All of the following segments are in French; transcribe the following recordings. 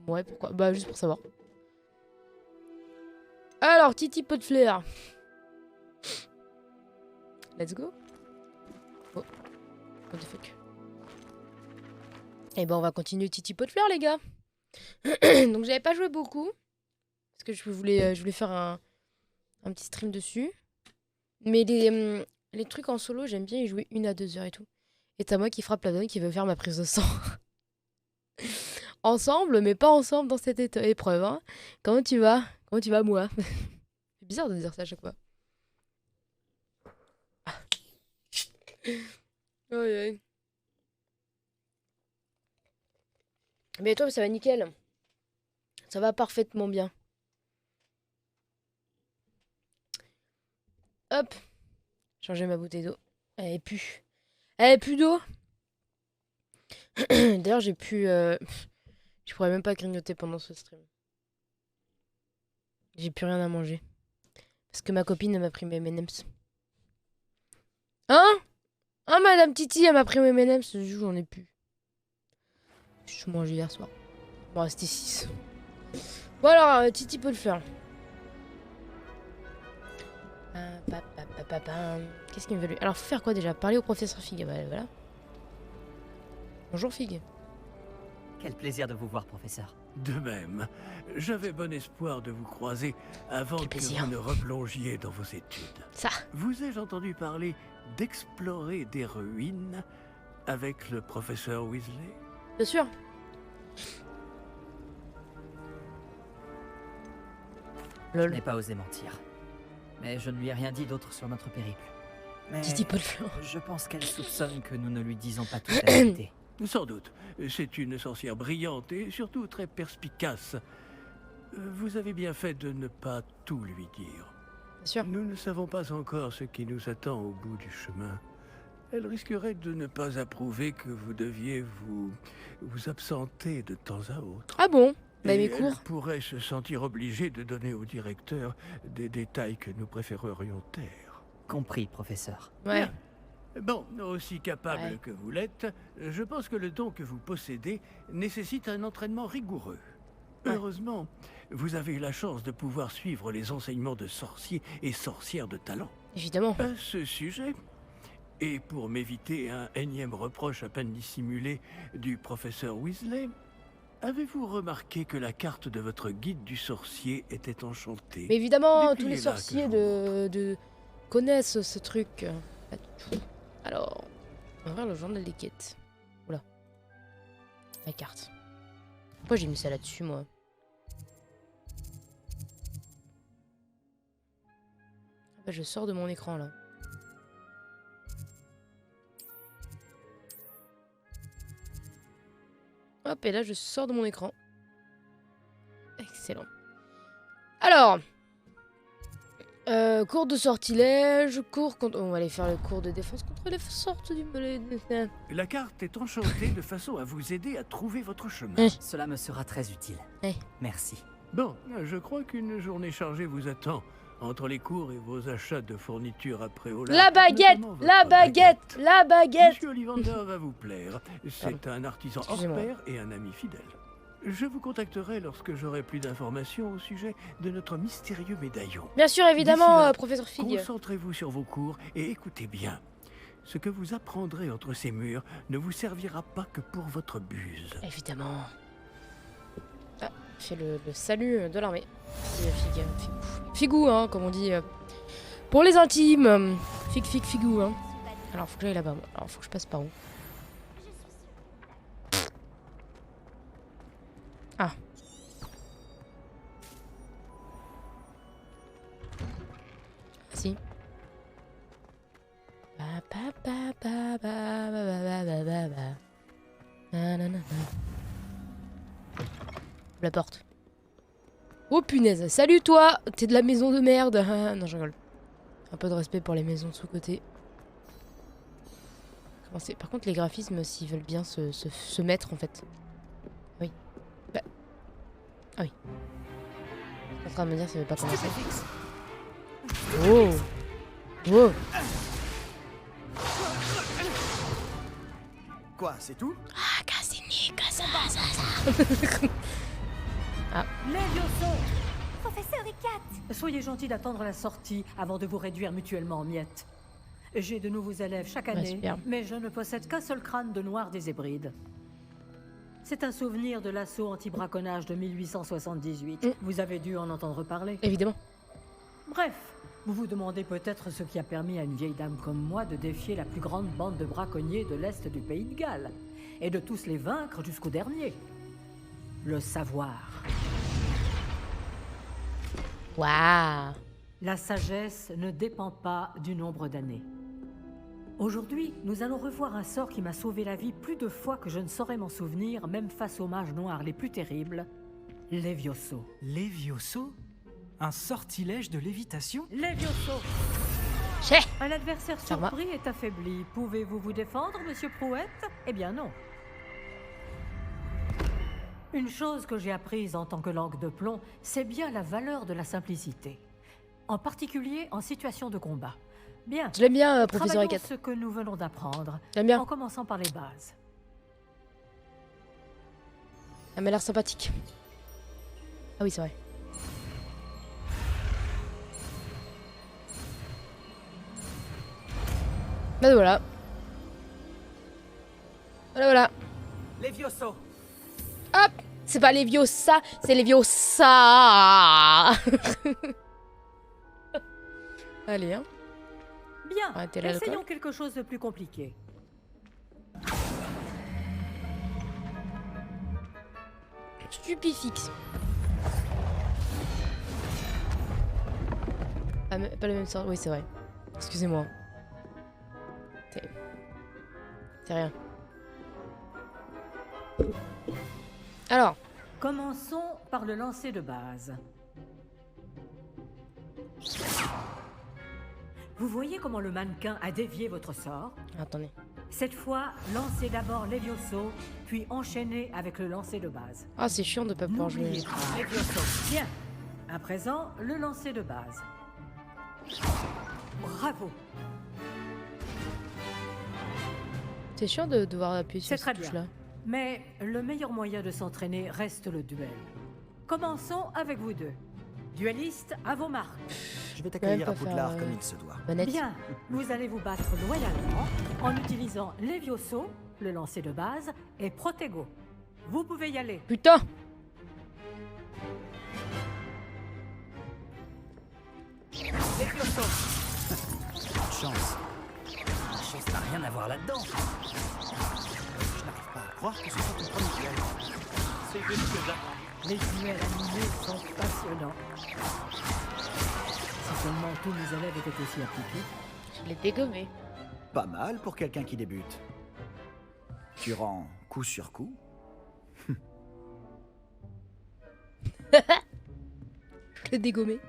Ouais, pourquoi? Bah, juste pour savoir. Alors, Titi pot de flair. Let's go. Oh, what the fuck. Et ben, on va continuer Titi pot de flair, les gars. Donc, j'avais pas joué beaucoup. Parce que je voulais faire un petit stream dessus. Mais les trucs en solo, j'aime bien y jouer 1 à 2 heures et tout. Et t'as moi qui frappe la donne qui veut faire ma prise de sang. Ensemble, mais pas ensemble dans cette épreuve. Hein. Comment tu vas? Comment tu vas, moi? C'est bizarre de dire ça à chaque fois. Aïe, aïe. Mais toi, ça va nickel. Ça va parfaitement bien. Hop. Changer ma bouteille d'eau. Elle est plus. Elle est plus d'eau. D'ailleurs, j'ai pu... Je pourrais même pas grignoter pendant ce stream. J'ai plus rien à manger. Parce que ma copine, elle m'a pris mes M&M's. Hein? Ah, Madame Titi, elle m'a pris mes M&M's. Ce jour, j'en ai plus. Je mangeais hier soir. Bon, c'était 6. Bon alors, Titi peut le faire. Qu'est-ce qu'il me veut lui? Alors, faut faire quoi déjà? Parler au professeur Fig. Bah, voilà. Bonjour Fig. Quel plaisir de vous voir, professeur. De même, j'avais bon espoir de vous croiser avant que vous ne replongiez dans vos études. Ça. Vous ai-je entendu parler d'explorer des ruines avec le professeur Weasley? Bien sûr. Je n'ai pas osé mentir. Mais je ne lui ai rien dit d'autre sur notre périple. Mais Titi peut le faire. je pense qu'elle soupçonne que nous ne lui disons pas toute la vérité. Sans doute. C'est une sorcière brillante et surtout très perspicace. Vous avez bien fait de ne pas tout lui dire. Bien sûr. Nous ne savons pas encore ce qui nous attend au bout du chemin. Elle risquerait de ne pas approuver que vous deviez vous absenter de temps à autre. Ah bon? Bah, Et mes elle cours. pourrait se sentir obligée de donner au directeur des détails que nous préférerions taire. Compris, professeur. Ouais. Bien. Bon, aussi capable Ouais. que vous l'êtes, je pense que le don que vous possédez nécessite un entraînement rigoureux. Ouais. Heureusement, vous avez eu la chance de pouvoir suivre les enseignements de sorciers et sorcières de talent. Évidemment. À ce sujet, et pour m'éviter un énième reproche à peine dissimulé du professeur Weasley, avez-vous remarqué que la carte de votre guide du sorcier était enchantée? Mais évidemment, tous les Dépliez-la, sorciers que je vous de connaissent ce truc. Pas du tout. Alors, on va ouvrir le journal des quêtes. Oula. La carte. Pourquoi j'ai mis ça là-dessus, moi? Ah bah, je sors de mon écran, là. Hop, et là, je sors de mon écran. Excellent. Alors... cours de sortilège, cours contre... On va aller faire le cours de défense contre les sortes du... La carte est enchantée de façon à vous aider à trouver votre chemin. Cela me sera très utile. Eh. Merci. Bon, je crois qu'une journée chargée vous attend. Entre les cours et vos achats de fournitures après Olaf. La baguette, notamment la votre baguette, la baguette. Monsieur Ollivander va vous plaire. C'est un artisan hors Excusez-moi. pair et un ami fidèle. Je vous contacterai lorsque j'aurai plus d'informations au sujet de notre mystérieux médaillon. Bien sûr, évidemment, D'ici là, professeur Fig. Concentrez-vous sur vos cours et écoutez bien. Ce que vous apprendrez entre ces murs ne vous servira pas que pour votre buse. Évidemment. Ah, fait le salut de l'armée. Fig, Figou, hein, comme on dit. Pour les intimes. Figou, hein. Alors, faut que j'aille là-bas. Alors, faut que je passe par où? Ah. Si. La porte. Oh punaise, salut toi. T'es de la maison de merde. Ah, non, je rigole. Un peu de respect pour les maisons de sous-côté. Par contre, les graphismes, s'ils veulent bien se mettre, en fait. Oui. Bah. Ah oui. Je suis en train de me dire que ça veut pas commencer. Oh. Oh. Quoi, c'est tout? Ah, Cassini, Levioso! Professeur Icat! Soyez gentil d'attendre la sortie avant de vous réduire mutuellement en miettes. J'ai de nouveaux élèves chaque année, super. mais je ne possède qu'un seul crâne de noir des Hébrides. C'est un souvenir de l'assaut anti-braconnage de 1878. Vous avez dû en entendre parler. Évidemment. Bref, vous vous demandez peut-être ce qui a permis à une vieille dame comme moi de défier la plus grande bande de braconniers de l'Est du pays de Galles, et de tous les vaincre jusqu'au dernier. Le savoir. Waouh. La sagesse ne dépend pas du nombre d'années. Aujourd'hui, nous allons revoir un sort qui m'a sauvé la vie plus de fois que je ne saurais m'en souvenir, même face aux mages noirs les plus terribles, Levioso. Levioso? Un sortilège de lévitation? Levioso! Chais. Un adversaire Ça va. surpris est affaibli. Pouvez-vous vous défendre, monsieur Prouette? Eh bien non. Une chose que j'ai apprise en tant que langue de plomb, c'est bien la valeur de la simplicité. En particulier en situation de combat. Bien. Je l'aime bien, professeur Travaillons Ekat. ce que nous venons d'apprendre, J'aime bien. en commençant par les bases. Elle m'a l'air sympathique. Ah oui, c'est vrai. Bah voilà. Voilà. Levioso! Hop. C'est pas Leviosa, c'est Leviosa. Allez, hein. Bien, Arrêtez l'alcool. essayons quelque chose de plus compliqué. Stupéfixe. Ah, mais pas le même sort. Oui, c'est vrai. Excusez-moi. C'est rien. Alors, Commençons par le lancer de base. Vous voyez comment le mannequin a dévié votre sort? attendez. Cette fois, lancez d'abord Levioso, puis enchaînez avec le lancer de base. Ah, c'est chiant de pas pouvoir jouer. N'oubliez pas Levioso. Bien. À présent, le lancer de base. Bravo. C'est chiant de devoir appuyer sur C'est cette très bien. touche-là. Mais le meilleur moyen de s'entraîner reste le duel. Commençons avec vous deux. Duellistes, à vos marques. Je vais t'accueillir pas à Poudlard faire, comme il se doit. Manette. Bien, vous allez vous battre loyalement en utilisant Levioso, le lancer de base, et Protego. Vous pouvez y aller. Putain. Levioso! Chance. La chance n'a rien à voir là-dedans. Je n'arrive pas à croire que ce soit ton premier duel. C'est juste que Les duels animés sont passionnants. Si seulement tous mes élèves étaient aussi appliqués. Je l'ai dégommé. Pas mal pour quelqu'un qui débute. Tu rends coup sur coup. Je l'ai dégommé.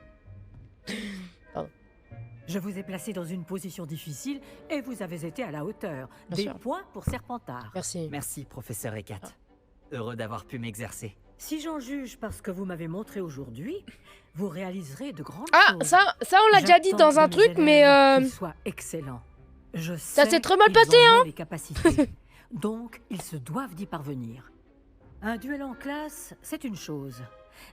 Je vous ai placé dans une position difficile et vous avez été à la hauteur. Bien Des sûr. points pour Serpentard. Merci. Merci, professeur Ekat. Heureux d'avoir pu m'exercer. Si j'en juge par ce que vous m'avez montré aujourd'hui, vous réaliserez de grandes Ah, choses. ça on l'a déjà dit J'attends dans un de mes truc, élèves mais qu'ils soient excellents. Je Ça sais s'est très mal qu'ils passé, en ont les capacités. Donc, ils se doivent d'y parvenir. Un duel en classe, c'est une chose.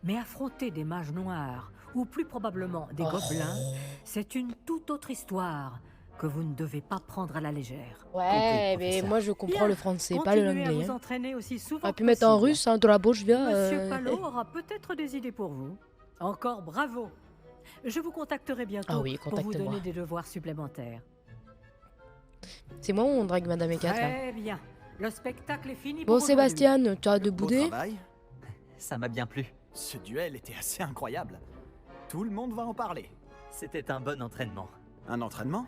Mais affronter des mages noirs, ou plus probablement des Oh. gobelins, c'est une toute autre histoire que vous ne devez pas prendre à la légère. ouais, Compris, mais professeur. moi je comprends Bien. le français, pas le Continuez à anglais. vous Hein. entraîner aussi souvent On aurait pu que mettre en possible. russe, hein, de la bouche bien. Monsieur Palot aura peut-être des idées pour vous. Encore bravo. Je vous contacterai bientôt Ah oui, pour vous contacte-moi. donner des devoirs supplémentaires. C'est moi ou on drague Madame Ekat là? Très bien. Le spectacle est fini Bon, pour Sébastien, tu as de Beau bouder? travail. Ça m'a bien plu. Ce duel était assez incroyable. Tout le monde va en parler. C'était un bon entraînement. Un entraînement?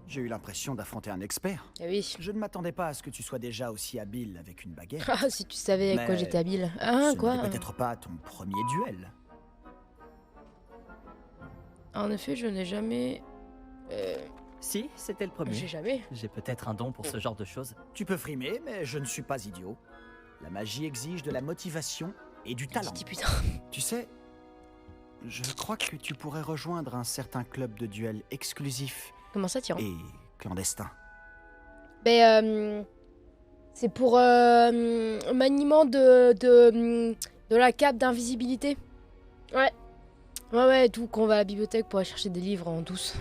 J'ai eu l'impression d'affronter un expert. Eh oui. Je ne m'attendais pas à ce que tu sois déjà aussi habile avec une baguette. Ah, si tu savais avec quoi Mais j'étais habile. Ah, Ce quoi? n'était peut-être pas ton premier duel. En effet, je n'ai jamais. Si, c'était le premier. J'ai jamais. J'ai peut-être un don pour ce genre de choses. Tu peux frimer, mais je ne suis pas idiot. La magie exige de la motivation et du talent. Dis putain. Tu sais, je crois que tu pourrais rejoindre un certain club de duel exclusif Comment ça, tiens? et clandestin. Ben, c'est pour maniement de De la cape d'invisibilité. Ouais. Ouais, tout, qu'on va à la bibliothèque pour aller chercher des livres en douce.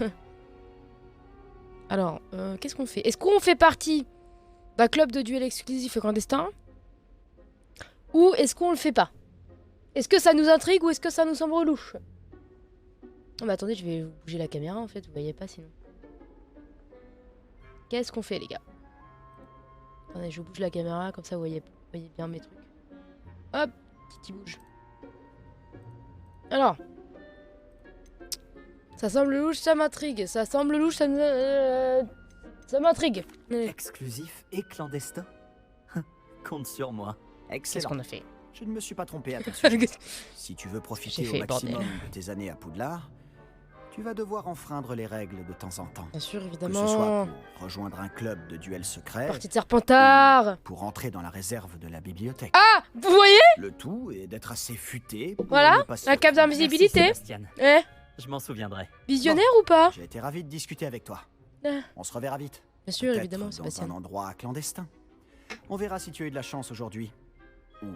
Alors, qu'est-ce qu'on fait? Est-ce qu'on fait partie d'un club de duel exclusif et clandestin? Ou est-ce qu'on le fait pas? Est-ce que ça nous intrigue ou est-ce que ça nous semble louche? Oh, mais attendez, je vais bouger la caméra en fait, vous voyez pas sinon. Qu'est-ce qu'on fait les gars? Attendez, je bouge la caméra, comme ça vous voyez bien mes trucs. Hop, petit bouge. Alors. Ça semble louche, ça m'intrigue. Ça semble louche, ça m'intrigue. Exclusif et clandestin. Compte sur moi. Qu'est-ce Excellent. qu'on a fait? Je ne me suis pas trompé à ton sujet. Si tu veux profiter J'ai fait, au maximum bordel. de tes années à Poudlard, tu vas devoir enfreindre les règles de temps en temps. Bien sûr, Que évidemment. ce soit pour rejoindre un club de duel secret, Partie de Serpentard. pour entrer dans la réserve de la bibliothèque. Ah, vous voyez? Le tout est d'être assez futé pour Voilà, ne pas se la cape faire d'invisibilité. Merci, Sébastien. Eh, Je m'en souviendrai. visionnaire ou pas? J'ai été ravi de discuter avec toi. Ah. On se reverra vite. Bien sûr, Peut-être évidemment, dans Sébastien. un endroit clandestin. On verra si tu as eu de la chance aujourd'hui. Ou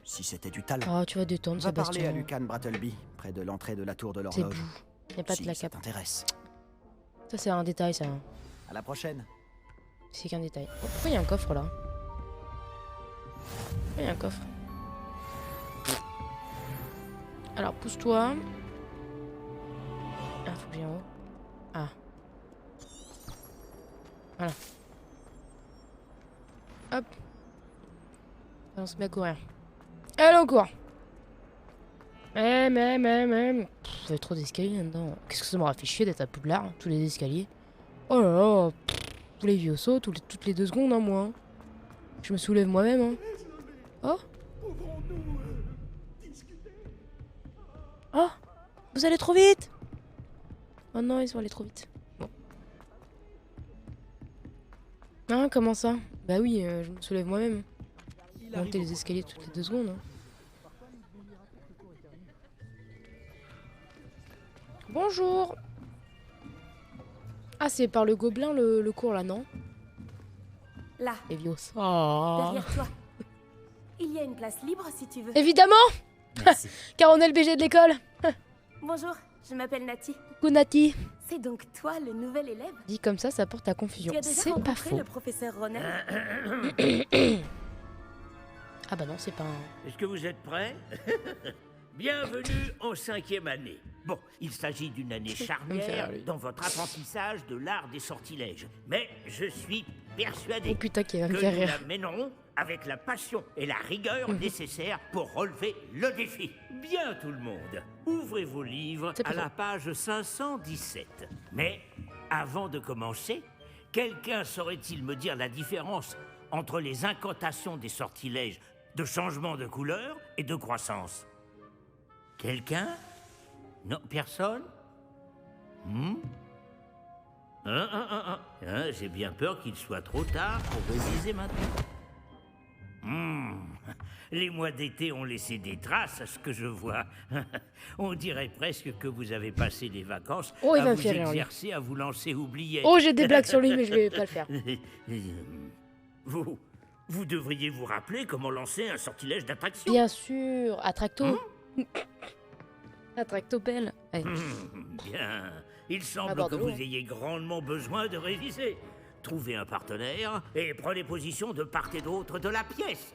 si c'était du talent. Oh, tu vas détendre, Va parler à Sébastien. Lucan Brattleby, près de l'entrée de la tour de C'est l'horloge. bou. Y'a pas de Si la ça cape. t'intéresse. Ça, c'est un détail, ça. À la prochaine. C'est qu'un détail. Oh, pourquoi il y a un coffre là? Pourquoi il y a un coffre? Alors, pousse-toi. Ah, faut que j'aille en haut. Ah. Voilà. Hop. Allez, on se met à courir. Allez, on court. Pff, il y a trop d'escaliers là-dedans. Qu'est-ce que ça m'aura fait chier d'être à Poudlard, tous les escaliers. Oh là là. Tous les vieux sauts, toutes les 2 secondes, hein, moi. Je me soulève moi-même, hein. Oh. Oh. Vous allez trop vite. Oh non, ils sont allés trop vite. Bon. Ah, comment ça? Bah oui, je me soulève moi-même. Monter les escaliers toutes les 2 secondes. Hein. Bonjour. Ah, c'est par le gobelin le cours là, non? Là, Evios. Oh. derrière toi. Il y a une place libre si tu veux. Évidemment, Merci. car on est le BG de l'école. Bonjour, je m'appelle Nati. Kunati. C'est donc toi le nouvel élève? Dit comme ça porte à confusion. Tu as déjà C'est pas rencontré faux. le professeur Ronald? Ah bah non, c'est pas un... Est-ce que vous êtes prêts? Bienvenue en 5e année. Bon, il s'agit d'une année charnière dans votre apprentissage de l'art des sortilèges. Mais je suis persuadé Oh putain, qui va me que faire nous rire. la mènerons avec la passion et la rigueur nécessaires pour relever le défi. Bien tout le monde, ouvrez vos livres C'est pas à la page 517. Mais avant de commencer, quelqu'un saurait-il me dire la différence entre les incantations des sortilèges de changement de couleur et de croissance? Quelqu'un? Non, personne? J'ai bien peur qu'il soit trop tard pour réviser maintenant. Les mois d'été ont laissé des traces à ce que je vois. On dirait presque que vous avez passé les vacances Oh, il à va me vous faire rire, lui. exercer, à vous lancer oubliés. Oh, j'ai des blagues sur lui, mais je vais pas le faire. Vous devriez vous rappeler comment lancer un sortilège d'attraction. Bien sûr. Attracto. Attractopelle. Allez. Bien. Il semble que Bordeaux. vous ayez grandement besoin de réviser. Trouvez un partenaire et prenez position de part et d'autre de la pièce.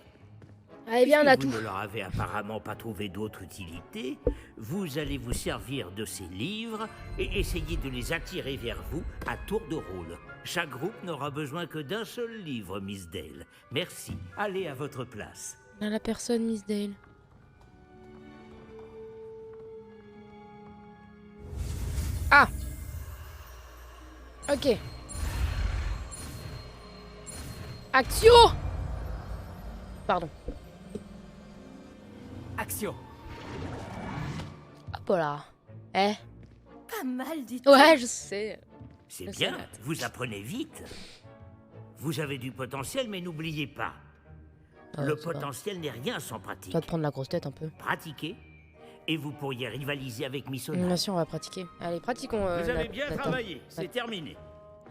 Allez, bien, on a Puisque tout. vous ne leur avez apparemment pas trouvé d'autre utilité, vous allez vous servir de ces livres et essayer de les attirer vers vous à tour de rôle. Chaque groupe n'aura besoin que d'un seul livre, Miss Dale. Merci. Allez à votre place. On a la personne, Miss Dale. Ah. Ok. Action. Pardon. Action. Hop là. Eh. Pas mal du tout. Ouais, je sais. C'est Je bien, sais. vous apprenez vite. Vous avez du potentiel, mais n'oubliez pas, Ah, le c'est pas- potentiel n'est rien sans Tu pratique. vas te prendre la grosse tête un peu. Pratiquez, et vous pourriez rivaliser avec Miss Bien Ona. sûr, on va pratiquer. Allez, pratiquons. Vous avez bien travaillé, c'est terminé.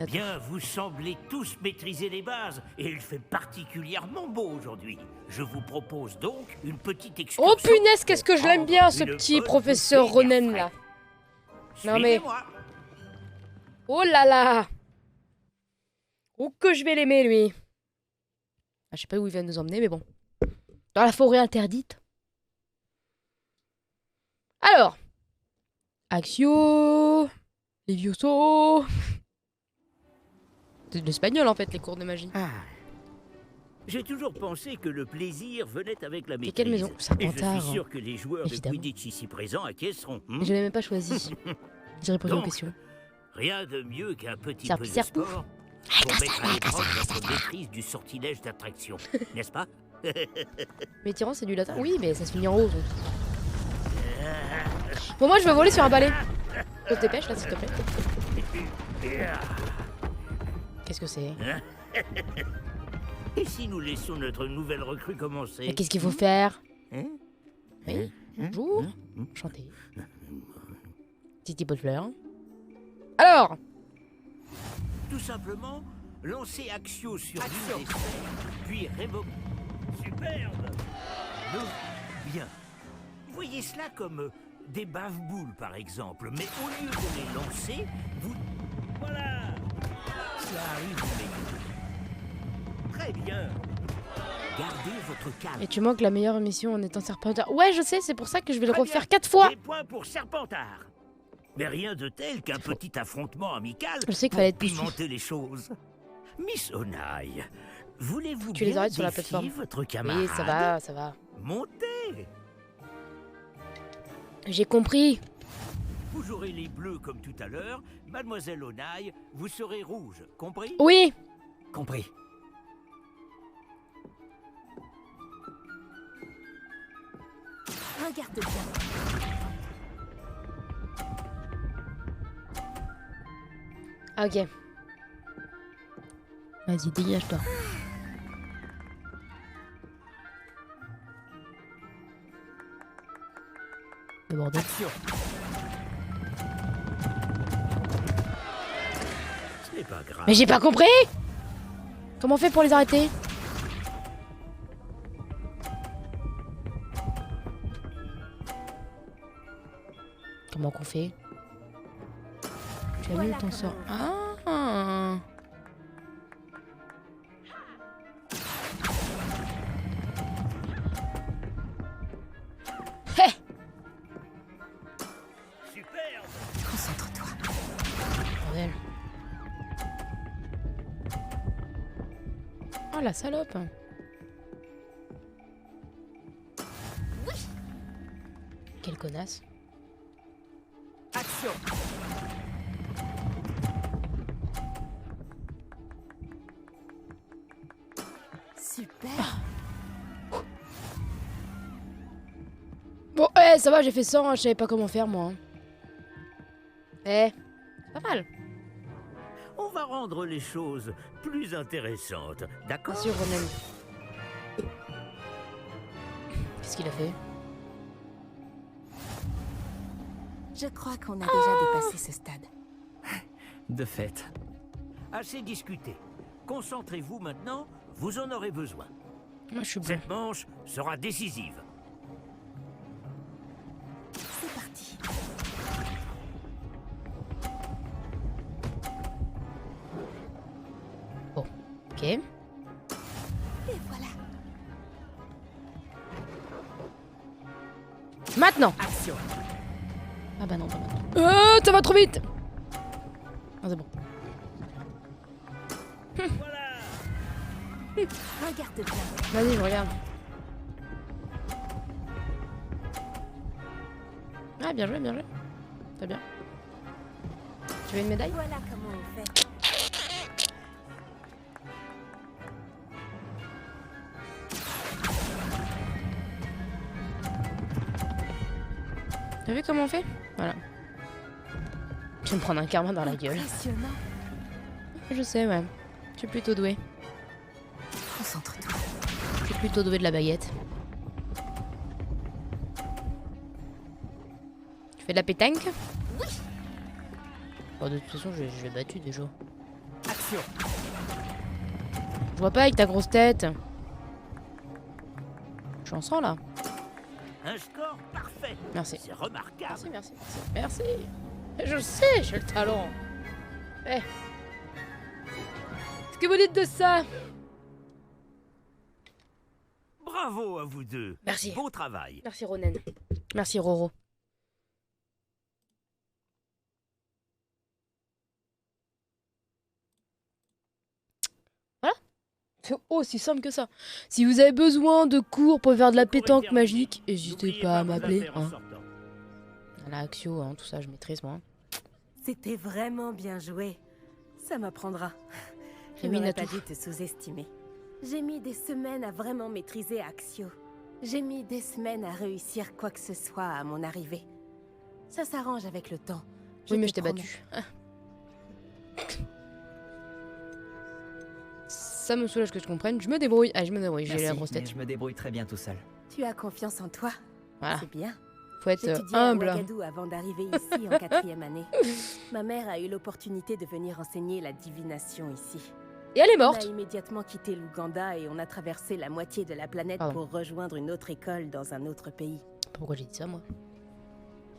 Attends. Bien, vous semblez tous maîtriser les bases, et il fait particulièrement beau aujourd'hui. Je vous propose donc une petite excursion. Oh punaise, qu'est-ce que je l'aime bien, ce Une petit bonne professeur bouteille d'air Ronen, frais. là. Non, mais- Suivez-moi. Oh là là. Oh que je vais l'aimer, lui. Ah, je sais pas où il va nous emmener, mais bon. Dans la forêt interdite. Alors. Axio. Levioso. C'est de l'espagnol, en fait, les cours de magie. Ah. J'ai toujours pensé que le plaisir venait avec la Mais maîtrise. quelle maison? Et je Serpentard. suis sûr que les joueurs Évidemment. de Quidditch ici présents acquiesceront. Mais je l'ai même pas choisi. J'ai répondu aux Donc, questions. Rien de mieux qu'un petit Serp- peu de serpouf. sport pour mettre à l'épreuve votre maîtrise du sortilège d'attraction, n'est-ce pas? Mais tyran, c'est du latin. Oui, mais ça se finit en haut. Donc. Bon, moi, je veux voler sur un balai. On se dépêche, là, s'il te plaît. Qu'est-ce que c'est? Et si nous laissions notre nouvelle recrue commencer? Mais qu'est-ce qu'il faut faire? Hein? Oui. Bonjour. Chanter. Titi pot de fleurs. Alors. Tout simplement, lancer Axio sur l'une des sphères, puis révoquer. Superbe! Bien. Voyez cela comme des bave-boules, par exemple, mais au lieu de les lancer, vous... Voilà! Cela arrive, mais... Très bien. Gardez votre calme. Et tu manques la meilleure mission en étant Serpentard. Ouais, je sais, c'est pour ça que je vais le Très refaire bien. 4 fois. Des points pour Serpentard. Mais rien de tel qu'un petit affrontement amical Je sais qu'il pour fallait être plus pimenter les choses. Miss Onaï, voulez-vous Tu les bien arrêtes sur la défier plateforme. votre camarade? Oui, ça va, ça va. Montez. J'ai compris. Vous aurez les bleus comme tout à l'heure. Mademoiselle Onaï, vous serez rouge. Compris? Oui. Compris. Regarde bien. Ah, ok. Vas-y, dégage-toi. Le bordel. Action. Ce n'est pas grave. Mais j'ai pas compris. Comment on fait pour les arrêter? Comment qu'on fait? Tu as Voilà mis ton sort. comment Ah. Hé. Superbe. Concentre-toi. Bordel. Oh la salope. Quelle connasse. Action. Super. Bon, ça va, j'ai fait 100, hein, je savais pas comment faire moi. C'est pas mal. On va rendre les choses plus intéressantes, d'accord? Bien sûr, Ronen. Qu'est-ce qu'il a fait? Je crois qu'on a déjà dépassé ce stade. De fait. Assez discuté. Concentrez-vous maintenant, vous en aurez besoin. Moi, je suis bon. Cette manche sera décisive. C'est parti. Ok. Et voilà. Maintenant. Action. Ah bah non, pas maintenant. Ça va trop vite. Ah, c'est bon. Regarde bien. Vas-y, je regarde. Ah, bien joué, bien joué. Très bien. Tu veux une médaille? Voilà comment on fait. T'as vu comment on fait? Voilà. Je vais me prendre un karma dans la gueule. Impressionnant. Je sais, ouais. Je suis plutôt douée. Concentre-toi. Je suis plutôt douée de la baguette. Tu fais de la pétanque? Oui. Bon, de toute façon, je l'ai battu déjà. Attention. Je vois pas avec ta grosse tête. Je suis en sang là. Un score parfait. Merci. C'est remarquable. Merci. Je sais, j'ai le talent. Eh. Qu'est-ce que vous dites de ça? Bravo à vous deux. Merci. Bon travail. Merci Ronen. Merci Roro. Voilà. C'est aussi simple que ça. Si vous avez besoin de cours pour faire de la pétanque magique, n'hésitez pas à m'appeler. Hein. La Axio, hein, tout ça, je maîtrise moi. C'était vraiment bien joué. Ça m'apprendra. Je Et oui, n'aurais pas Natou. dû te sous-estimer. J'ai mis des semaines à vraiment maîtriser Axio. J'ai mis des semaines à réussir quoi que ce soit à mon arrivée. Ça s'arrange avec le temps. Oui, mais te je t'ai promets. battu. Ça me soulage que je comprenne. Je me débrouille. Ah, je me débrouille. J'ai la Merci, grosse mais tête. je me débrouille très bien tout seul. Tu as confiance en toi. Voilà. C'est bien. Faut être J'étudiais à humble. Ouagadougou avant d'arriver ici en 4e année. Ma mère a eu l'opportunité de venir enseigner la divination ici. Et elle est On a morte. immédiatement quitté l'Ouganda et on a traversé la moitié de la planète Pardon. pour rejoindre une autre école dans un autre pays. Pourquoi j'ai dit ça, moi?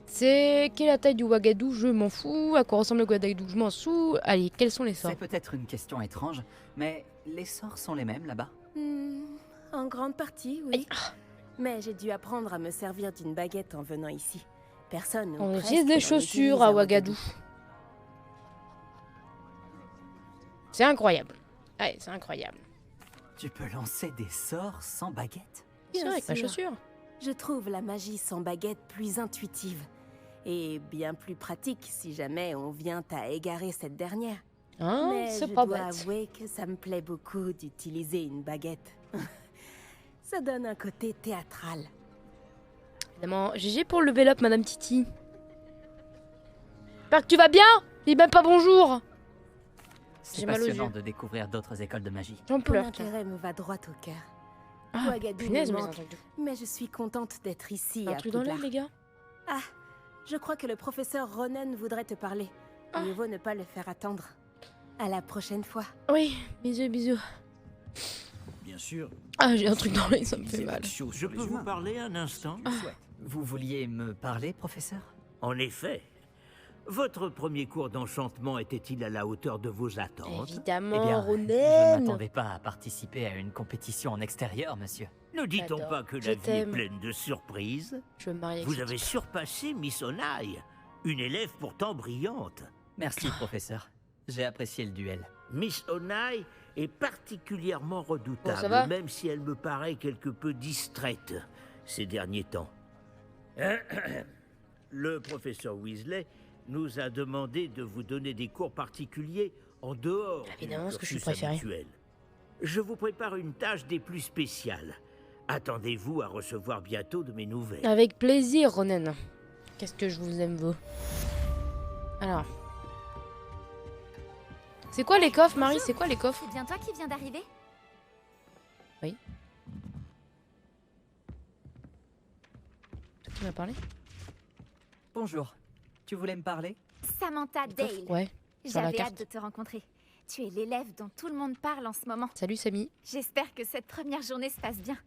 C'est... Quelle est la taille du Ouagadougou? Je m'en fous. À quoi ressemble le Ouagadougou? Je m'en fous. Allez, quels sont les sorts? C'est peut-être une question étrange, mais les sorts sont les mêmes là-bas? En grande partie, oui. Mais j'ai dû apprendre à me servir d'une baguette en venant ici. Personne. ou On presque, utilise des n'en chaussures utilise à Ouagadougou. C'est incroyable. Ouais, c'est incroyable. Tu peux lancer des sorts sans baguette? Bien sûr, avec ma sûr. chaussure. Je trouve la magie sans baguette plus intuitive. Et bien plus pratique si jamais on vient à égarer cette dernière. Hein? Mais C'est je pas dois bête. avouer que ça me plaît beaucoup d'utiliser une baguette. Ça donne un côté théâtral. Évidemment, GG pour le level up, Madame Titi. J'espère que tu vas bien? Dis même pas bonjour. C'est J'ai mal aux passionnant yeux. de découvrir d'autres écoles de magie. J'en Ton pleure. tiens. intérêt me va droit au cœur. Ah, Ouagadougou punaise, me mais c'est un manque, truc de fou. mais je suis contente d'être ici Un à truc dans l'œil, Poudlard. les gars. Ah, je crois que le professeur Ronen voudrait te parler. Ah. Mieux vaut ne pas le faire attendre. À la prochaine fois. Oui, bisous. Bien sûr. Ah, j'ai un truc dans l'œil, ça me fait mal. Je peux vous parler un instant? Vous vouliez me parler, professeur? En effet. Votre premier cours d'enchantement était-il à la hauteur de vos attentes? Évidemment, Eh bien, je Ronen. ne m'attendais pas à participer à une compétition en extérieur, monsieur. Ne dit-on J'adore. pas que Je la vie est t'aime. pleine de surprises? Je veux me marier avec Vous ce avez type. surpassé Miss Onai, une élève pourtant brillante. Merci, professeur. J'ai apprécié le duel. Miss Onai est particulièrement redoutable, Bon, ça va même si elle me paraît quelque peu distraite ces derniers temps. Le professeur Weasley nous a demandé de vous donner des cours particuliers en dehors Évidemment, du ce que je suis cursus préféré. habituel. Je vous prépare une tâche des plus spéciales. Attendez-vous à recevoir bientôt de mes nouvelles. Avec plaisir, Ronen. Qu'est-ce que je vous aime, vous. Alors. C'est quoi les coffres, Marie? C'est quoi les coffres? C'est bien toi qui viens d'arriver? Toi qui m'as parlé? Bonjour. Tu voulais me parler? Samantha Les coffres Dale. Ouais. sur la J'avais carte. hâte de te rencontrer. Tu es l'élève dont tout le monde parle en ce moment. Salut, Samy. J'espère que cette première journée se passe bien.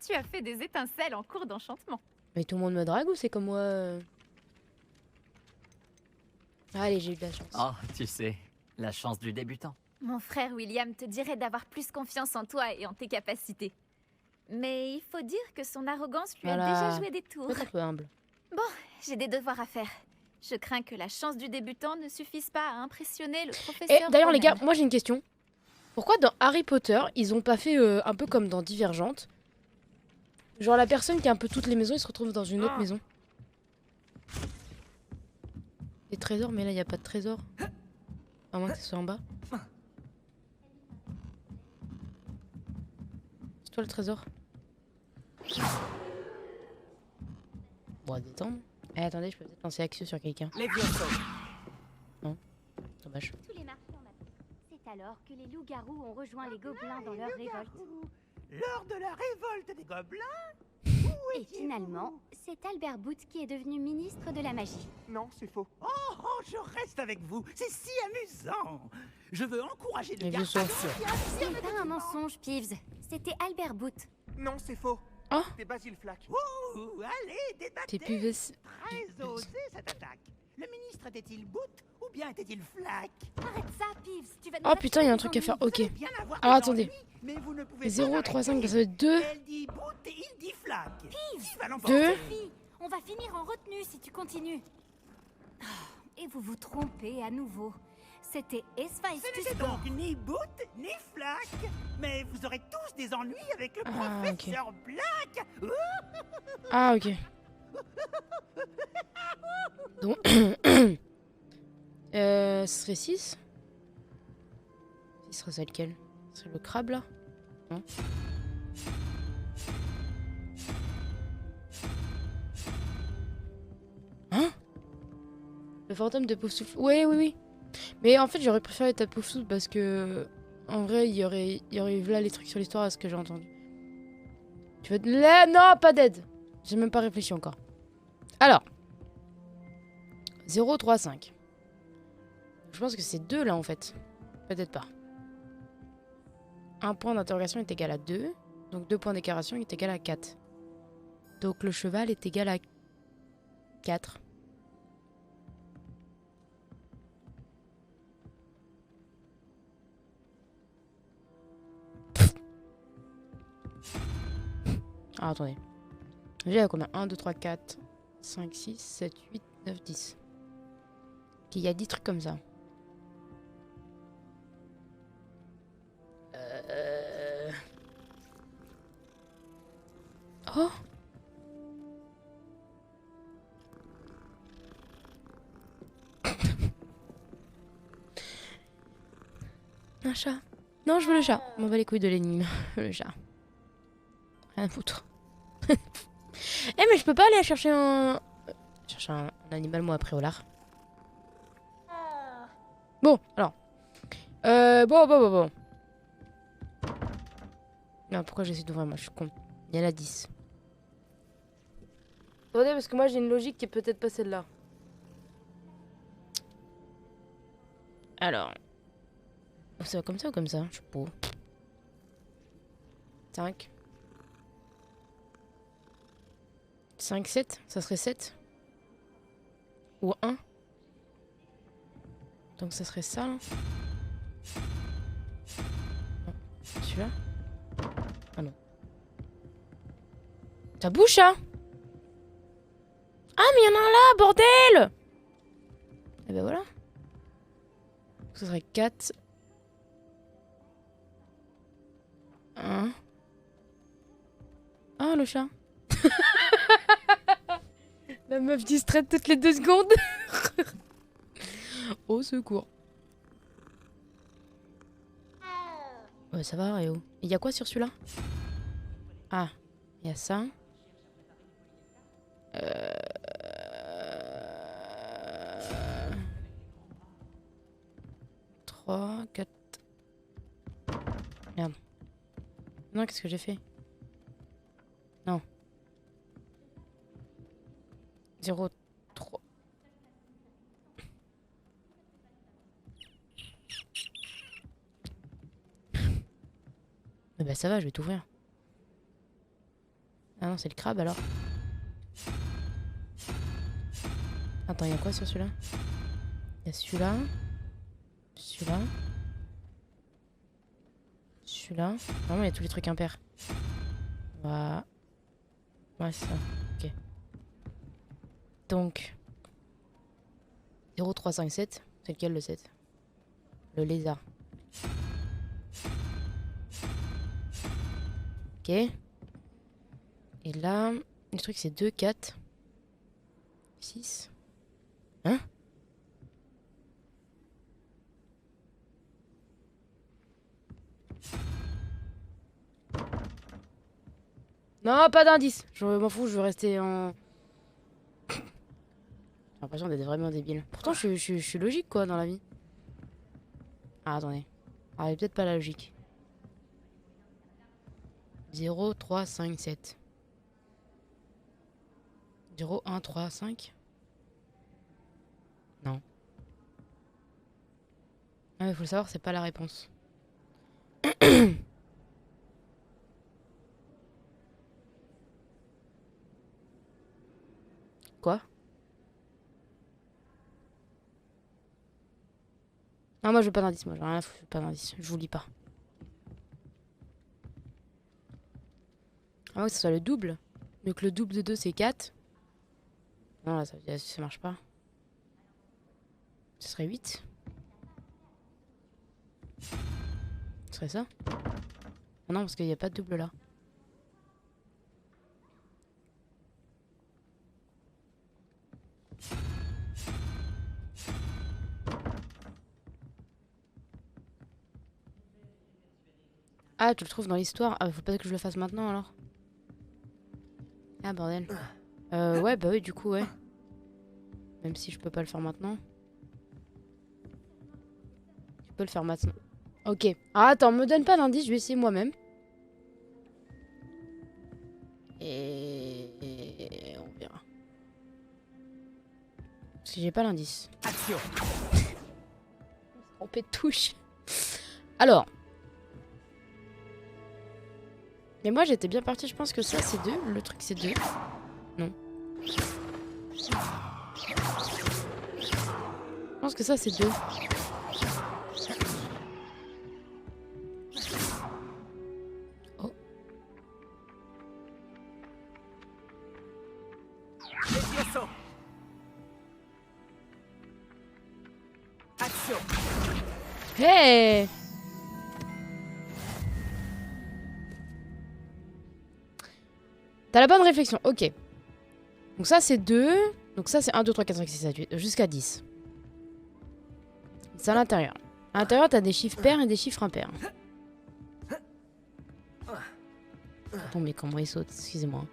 Tu as fait des étincelles en cours d'enchantement. Mais tout le monde me drague ou c'est comme moi Allez, j'ai eu de la chance. Oh, tu sais, la chance du débutant. Mon frère William te dirait d'avoir plus confiance en toi et en tes capacités. Mais il faut dire que son arrogance lui Voilà. a déjà joué des tours. Faut être un peu humble. J'ai des devoirs à faire. Je crains que la chance du débutant ne suffise pas à impressionner le Et professeur. d'ailleurs, les gars, Ronen. moi j'ai une question. Pourquoi dans Harry Potter, ils ont pas fait un peu comme dans Divergente? Genre la personne qui a un peu toutes les maisons, il se retrouve dans une autre maison. Des trésors, mais là il n'y a pas de trésor. À moins que ce soit en bas. C'est toi le trésor? Bon, à détendre. Eh, attendez, je peux peut-être lancer Axio sur quelqu'un. Non, dommage. Tous les marchés en Afrique. C'est alors que les loups-garous ont rejoint les gobelins dans leur révolte. Lors de la révolte des gobelins, Et finalement, c'est Albert Booth qui est devenu ministre de la magie. Non, c'est faux. Oh, je reste avec vous. C'est si amusant. Je veux encourager Les le vieux garçon. C'est pas un mensonge, Peeves. C'était Albert Booth. Non, c'est faux. Oh. C'était Basil Flack. Ouh, allez, T'es débattez. Peeves. Très osé cette attaque. Le ministre était-il Booth ou bien était-il Flack? Arrête ça, Peeves. Tu vas Oh putain, il y a un truc à faire. Ok. Alors attendez. 0, 3, 5, ça va être 2. Elle dit Booth et il dit Flack. Qui va 2. l'emporter? Sophie, on va finir en retenue si tu continues. Ah, et vous vous trompez à nouveau. C'était Ce n'était Esvaistus. donc ni Booth ni Flack. Mais vous aurez tous des ennuis avec le Ah, ok. professeur Black. Ah, ok. Donc, ce serait 6. Ce serait lequel? Ce serait le crabe là? Non. Hein? Le fantôme de Poufsouffle. Oui, oui, oui. Mais en fait, j'aurais préféré être à Poufsouffle parce que, en vrai, il y aurait là les trucs sur l'histoire à ce que j'ai entendu. Tu veux là? Non, pas d'aide. J'ai même pas réfléchi encore. Alors. 0, 3, 5. Je pense que c'est 2 là en fait. Peut-être pas. Un point d'interrogation est égal à 2. Donc 2 points d'écarration est égal à 4. Donc le cheval est égal à 4. Ah, attendez. Déjà, combien? 1, 2, 3, 4, 5, 6, 7, 8, 9, 10. Ok, il y a 10 trucs comme ça. Oh! Un chat. Non, je veux le chat. On m'en bat les couilles de l'énigme. Je veux le chat. Rien à foutre. Eh, mais je peux pas aller chercher un... Chercher un animal, moi, après au lard. Bon, alors. Bon. Non, pourquoi j'essaie d'ouvrir moi? Je suis con. Il y en a 10. Attendez, parce que moi, j'ai une logique qui est peut-être pas celle-là. Alors. Ça va comme ça ou comme ça? Je sais pas. 5. 5, 7. Ça serait 7. Ou 1. Donc ça serait ça. Là. Non. Celui-là. Ah non. Ta bouche, hein? Ah, mais il y en a un là, bordel! Et ben voilà. Ça serait 4. 1. Ah, le chat. La meuf distraite toutes les 2 secondes. Au secours. Ouais, ça va, Réo. Il y a quoi sur celui-là? Ah, il y a ça. 3, 4. Merde. Non, qu'est-ce que j'ai fait? Non. 0, 3. Mais bah ça va, je vais t'ouvrir. Ah non, c'est le crabe alors. Attends, il y a quoi sur celui-là? Il y a celui-là. Celui-là. Celui-là. Vraiment, il y a tous les trucs impairs. Voilà. Ouais, c'est ça. Ok. Donc. 0, 3, 5, 7. C'est lequel le 7? Le lézard. Ok. Et là, le truc c'est 2, 4, 6. Hein? Non, pas d'indice. Je m'en fous, je veux rester en... J'ai l'impression d'être vraiment débile. Pourtant, je suis logique, quoi, dans la vie. Ah, attendez. Ah, peut-être pas la logique. 0, 3, 5, 7. 0, 1, 3, 5. Non. Ah, mais faut le savoir, c'est pas la réponse. Quoi? Non, moi je veux pas d'indice, moi j'ai rien à foutre, je veux pas d'indice, je vous lis pas. Ah ouais, que ce soit le double. Donc le double de 2 c'est 4. Non, là ça marche pas. Ce serait 8. Ce serait ça? Ah non, parce qu'il n'y a pas de double là. Ah, tu le trouves dans l'histoire? Ah, faut pas que je le fasse maintenant alors. Ah, bordel. Ouais, bah oui, du coup, ouais. Même si je peux pas le faire maintenant. Je peux le faire maintenant. Ok. Ah, attends, me donne pas d'indice, je vais essayer moi-même. Et on verra. Parce que j'ai pas l'indice. Action. On peut touche. Alors. Mais moi j'étais bien partie, je pense que ça c'est 2. Le truc c'est 2. Non. Je pense que ça c'est 2. Oh. Action. Hey! T'as la bonne réflexion, ok. Donc ça c'est 2. Donc ça c'est 1, 2, 3, 4, 5, 6, 7, 8. Jusqu'à 10. C'est à l'intérieur. À l'intérieur t'as des chiffres pairs et des chiffres impairs. Attends mais comment il saute, excusez-moi.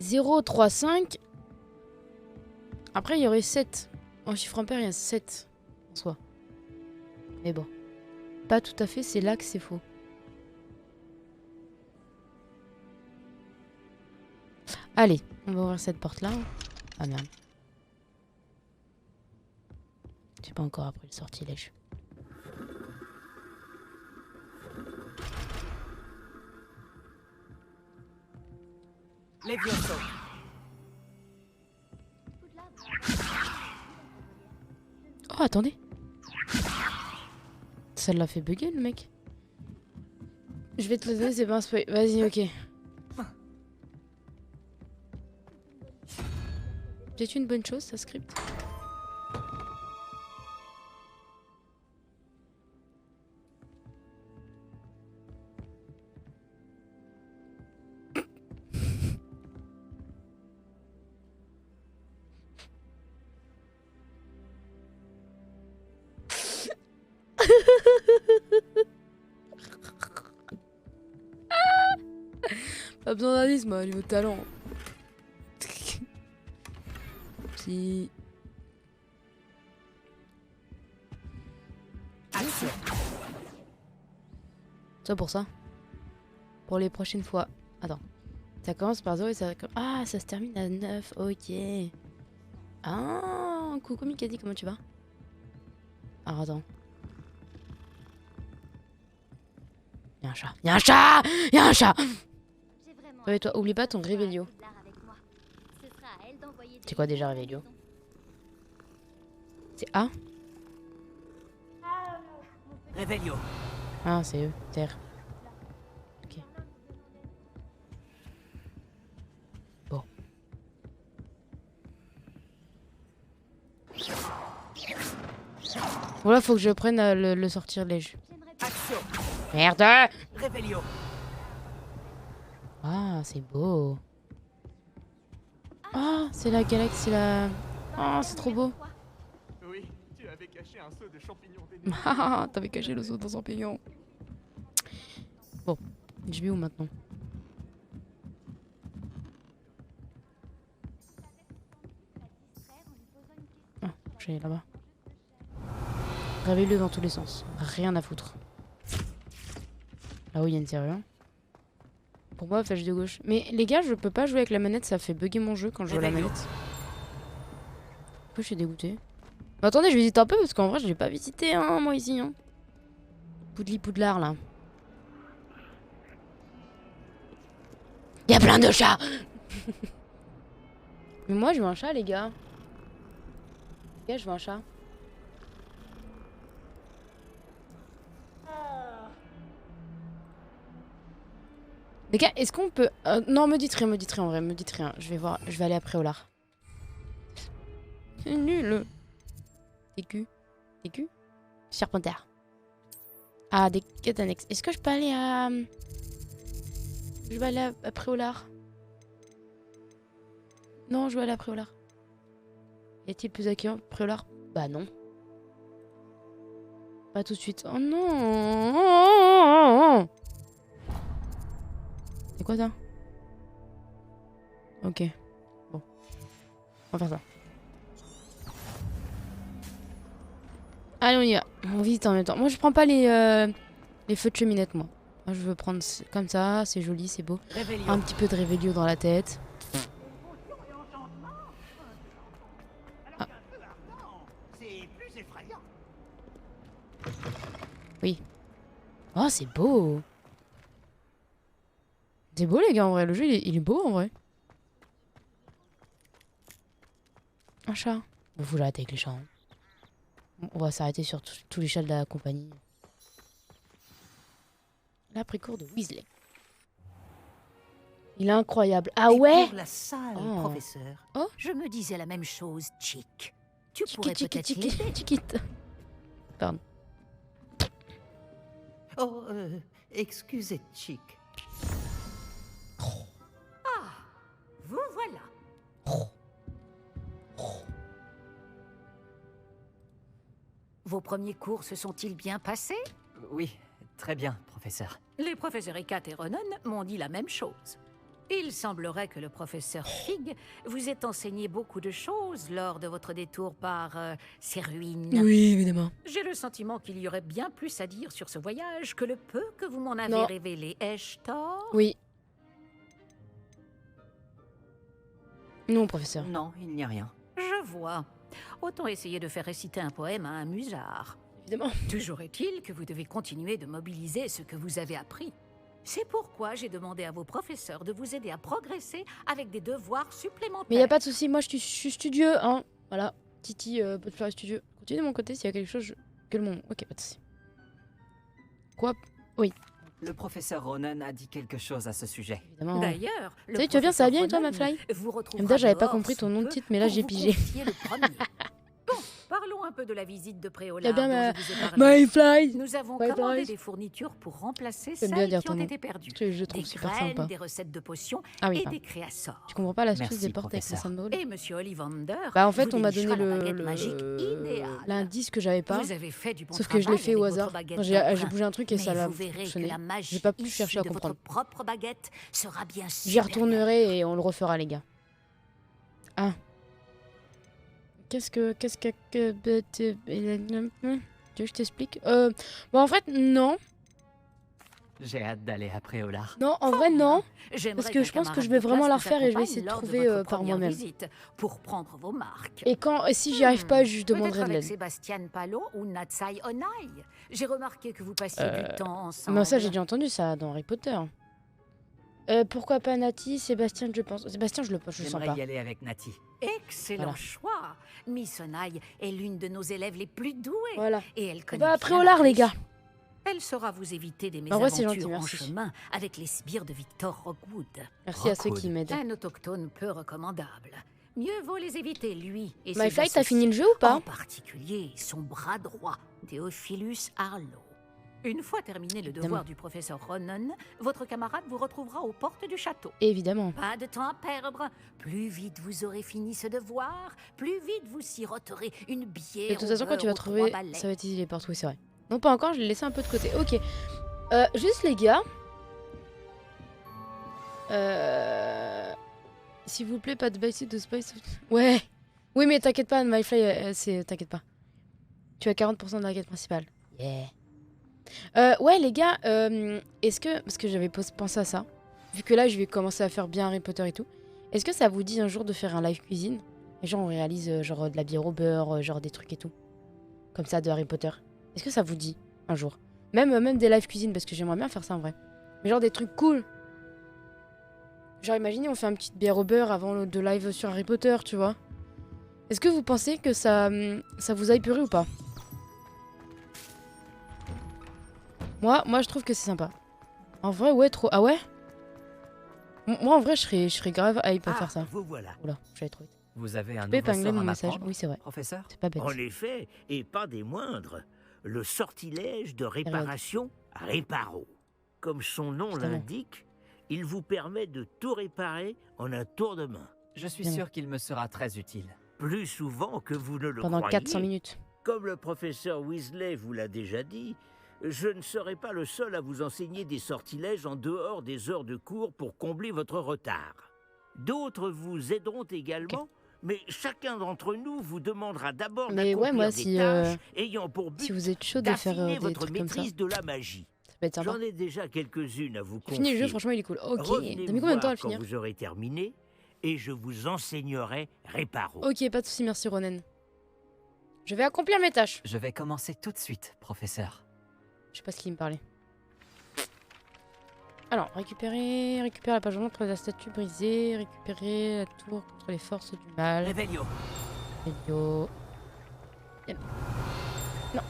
0, 3, 5. Après il y aurait 7. En chiffre impair il y a 7 en soi. Mais bon. Pas tout à fait, c'est là que c'est faux. Allez, on va ouvrir cette porte-là. Ah merde. J'ai pas encore appris le sortilège. Levioso. Oh, attendez. Ça l'a fait bugger, le mec. Je vais te le donner, c'est pas un spoil. Vas-y, ok. C'est une bonne chose, ça script. Pas besoin d'indice, moi, niveau talent. Si. Action. Ça pour ça. Pour les prochaines fois. Attends. Ça commence par 0 et ça... Ah, ça se termine à 9. Ok. Ah, coucou Mikadi, comment tu vas? Alors attends. Y'a un chat. Y'a un chat. Y'a un chat. Ouais, toi, oublie pas ton Révélio. C'est quoi déjà Révélio? C'est A? Révélio. Ah, c'est eux. Terre. Ok. Bon. Voilà, faut que je prenne le sortilège. Action. Merde! Révélio. Ah, c'est beau. Ah, c'est la galaxie, la... Oh, c'est trop beau. Oui, tu avais caché un seau de champignons Ah, t'avais caché le seau dans son pignon. Bon, je vais où maintenant? Ah, je vais là-bas. Réveille-le dans tous les sens. Rien à foutre. Là où il y a une serrure. Pour moi, flèche de gauche. Mais les gars, je peux pas jouer avec la manette, ça fait bugger mon jeu quand je joue à la manette. Pourquoi je suis dégoûtée? Mais attendez, je visite un peu parce qu'en vrai, je l'ai pas visité, hein, moi ici. Hein. Poudli Poudlard, là. Il y a plein de chats. Mais moi, je veux un chat, les gars. Les gars, je veux un chat. Les gars, est-ce qu'on peut... non, me dites rien en vrai, me dites rien. Je vais voir, je vais aller après au lard. C'est nul. TQ. TQ Serpentaire. Ah, des quêtes annexes. Est-ce que je peux aller à... Je vais aller après au lard. Non, je vais aller après au lard. Y a-t-il plus accueillant après au lard? Bah non. Pas tout de suite. Oh non. C'est quoi ça? Ok. Bon. On va faire ça. Allez, on y va. On visite en même temps. Moi, je prends pas les feux de cheminette, moi. Moi, je veux prendre comme ça. C'est joli, c'est beau. Réveillon. Un petit peu de Réveillon dans la tête. Ah. C'est plus effrayant. Oui. Oh, c'est beau. C'est beau, les gars, en vrai. Le jeu, il est beau, en vrai. Un chat. Bon, faut l'arrêter avec les chats. Hein. On va s'arrêter sur tous les chats de la compagnie. L'après-cours de Weasley. Il est incroyable. Ah ouais? Pour la salle, Oh. professeur. Oh. Je me disais la même chose, Chick. Tu Chiquit, pourrais chiquit, peut-être chiquit, l'aider. chiquit. Pardon. Oh, excusez, Chick. Ah, vous voilà. Vos premiers cours se sont-ils bien passés? Oui, très bien, professeur. Les professeurs Ikat et Ronan m'ont dit la même chose. Il semblerait que le professeur Fig vous ait enseigné beaucoup de choses lors de votre détour par ces ruines. Oui, évidemment. J'ai le sentiment qu'il y aurait bien plus à dire sur ce voyage que le peu que vous m'en avez Non. révélé. Ai-je tort? Oui. Non, professeur. Non, il n'y a rien. Je vois. Autant essayer de faire réciter un poème à un musard. Évidemment. Toujours est-il que vous devez continuer de mobiliser ce que vous avez appris. C'est pourquoi j'ai demandé à vos professeurs de vous aider à progresser avec des devoirs supplémentaires. Mais y a pas de souci, moi je suis studieux, hein. Voilà, Titi peut te faire studieux. Continue de mon côté s'il y a quelque chose que le monde. Ok, pas de souci. Quoi? Oui. Le professeur Ronan a dit quelque chose à ce sujet. Évidemment. D'ailleurs, le Salut, tu vas bien, ça va bien et toi, professeur ma fly? Ronan vous retrouvera Même j'avais pas dehors compris ton sous nom de peu titre, mais là pour j'ai vous pigé. confier le premier. Bon, parlons un peu de la visite de Préolard T'as bien dont je vous ai parlé. My fly. Nous avons My commandé flies. des fournitures pour remplacer J'aime bien celles dire qui ton ont nom. été perdues. Je trouve Des super graines, sympa. des recettes de potions Ah oui, et pardon. des créassors. Tu comprends pas l'astuce Merci, des portes avec les professeur. symboles? Et Monsieur Ollivander Bah en fait vous on m'a donné dénichera la baguette magique idéale. l'indice que j'avais pas. Vous avez fait du bon Sauf que je l'ai travail fait au avec votre hasard. baguette J'ai d'emprunt. bougé un truc et Mais ça l'a vous verrez que fonctionné. la magie J'ai pas pu issue chercher à de comprendre. votre propre baguette sera bien J'y supérieure. retournerai et on le refera les gars. Ah. Qu'est-ce que tu veux que je t'explique? Bon en fait non. J'ai hâte d'aller à Préolard. Non, en vrai non. J'aimerais Parce que qu'un je pense que camarade je vais de vraiment classe la vous refaire et je vais accompagne essayer de lors trouver votre par première moi-même. visite pour prendre vos marques. Et si j'y arrive pas, je demanderai Peut-être de avec l'aide. Sébastien Palo ou Natsai Onai. J'ai remarqué que vous passiez du temps ensemble. Mais ça j'ai déjà entendu ça dans Harry Potter. Pourquoi pas Nati, Sébastien je pense. Sébastien je le sens J'aimerais pas. y aller avec Nati. Excellent Voilà. choix. Miss Onai est l'une de nos élèves les plus douées. Voilà. Et elle connaît Bah bien après au la lard les gars. pression. Elle saura vous éviter des En vrai, mésaventures c'est gentil, en merci. chemin avec les sbires de Victor Rockwood. Merci à ceux qui m'aident. Un autochtone peu recommandable. Mieux vaut les éviter, lui et My ses Flight, t'as associés. fini le jeu ou pas? En particulier son bras droit, Theophilus Harlow. Une fois terminé le Évidemment. devoir du professeur Ronan, votre camarade vous retrouvera aux portes du château. Évidemment. Pas de temps à perdre. Plus vite vous aurez fini ce devoir, plus vite vous siroterez une bière. De toute façon, au quand tu vas beurre aux trouver, 3 balais. ça va utiliser les portes, oui, c'est vrai. Non, pas encore, je l'ai laissé un peu de côté. Ok. Juste, les gars. S'il vous plaît, pas de Spice de Spice. Ouais. Oui, mais t'inquiète pas, MyFly, t'inquiète pas. Tu as 40% de la quête principale. Yeah. Ouais, les gars, est-ce que. Parce que j'avais pensé à ça. vu que là, je vais commencer à faire bien Harry Potter et tout, est-ce que ça vous dit un jour de faire un live cuisine? Et genre, on réalise genre de la bière au beurre, genre des trucs et tout. Comme ça, de Harry Potter. Est-ce que ça vous dit un jour? Même des live cuisine, parce que j'aimerais bien faire ça en vrai. Mais genre des trucs cool. Genre, imaginez, on fait une petite bière au beurre avant de live sur Harry Potter, tu vois. Est-ce que vous pensez que ça vous hyperait ou pas? Moi, je trouve que c'est sympa. En vrai, ouais, trop. Ah ouais? Moi, en vrai, je serais grave hype à faire ça. Vous voilà. Oula, j'allais trop vite. Vous avez un Tu peux nouveau épingler sort mon à message. m'apprendre, Oui, c'est vrai. professeur? C'est pas bête. En effet, et pas des moindres, le sortilège de réparation Réparo. Comme son nom Justement. l'indique, il vous permet de tout réparer en un tour de main. Je suis sûr qu'il me sera très utile. Plus souvent que vous ne le Pendant croyez. 400 minutes. Comme le professeur Weasley vous l'a déjà dit, je ne serai pas le seul à vous enseigner des sortilèges en dehors des heures de cours pour combler votre retard. D'autres vous aideront également, mais chacun d'entre nous vous demandera d'abord Mais ouais, d'accomplir moi, des si, tâches ayant pour but si vous êtes chaud de faire d'affiner des votre trucs comme ça, maîtrise de la magie. ça peut être sympa. J'en ai déjà quelques-unes à vous Fini confier. le jeu, franchement, il est cool. Ok, Revenez t'as mis me combien de temps à voir le finir? quand vous aurez terminé, et je vous enseignerai Réparo. Ok, pas de soucis, merci Ronen. Je vais accomplir mes tâches. Je vais commencer tout de suite, professeur. Je sais pas ce qu'il me parlait. Alors, récupérer la page journal contre la statue brisée, récupérer la tour contre les forces du mal. Réveillon. Réveillon. Non.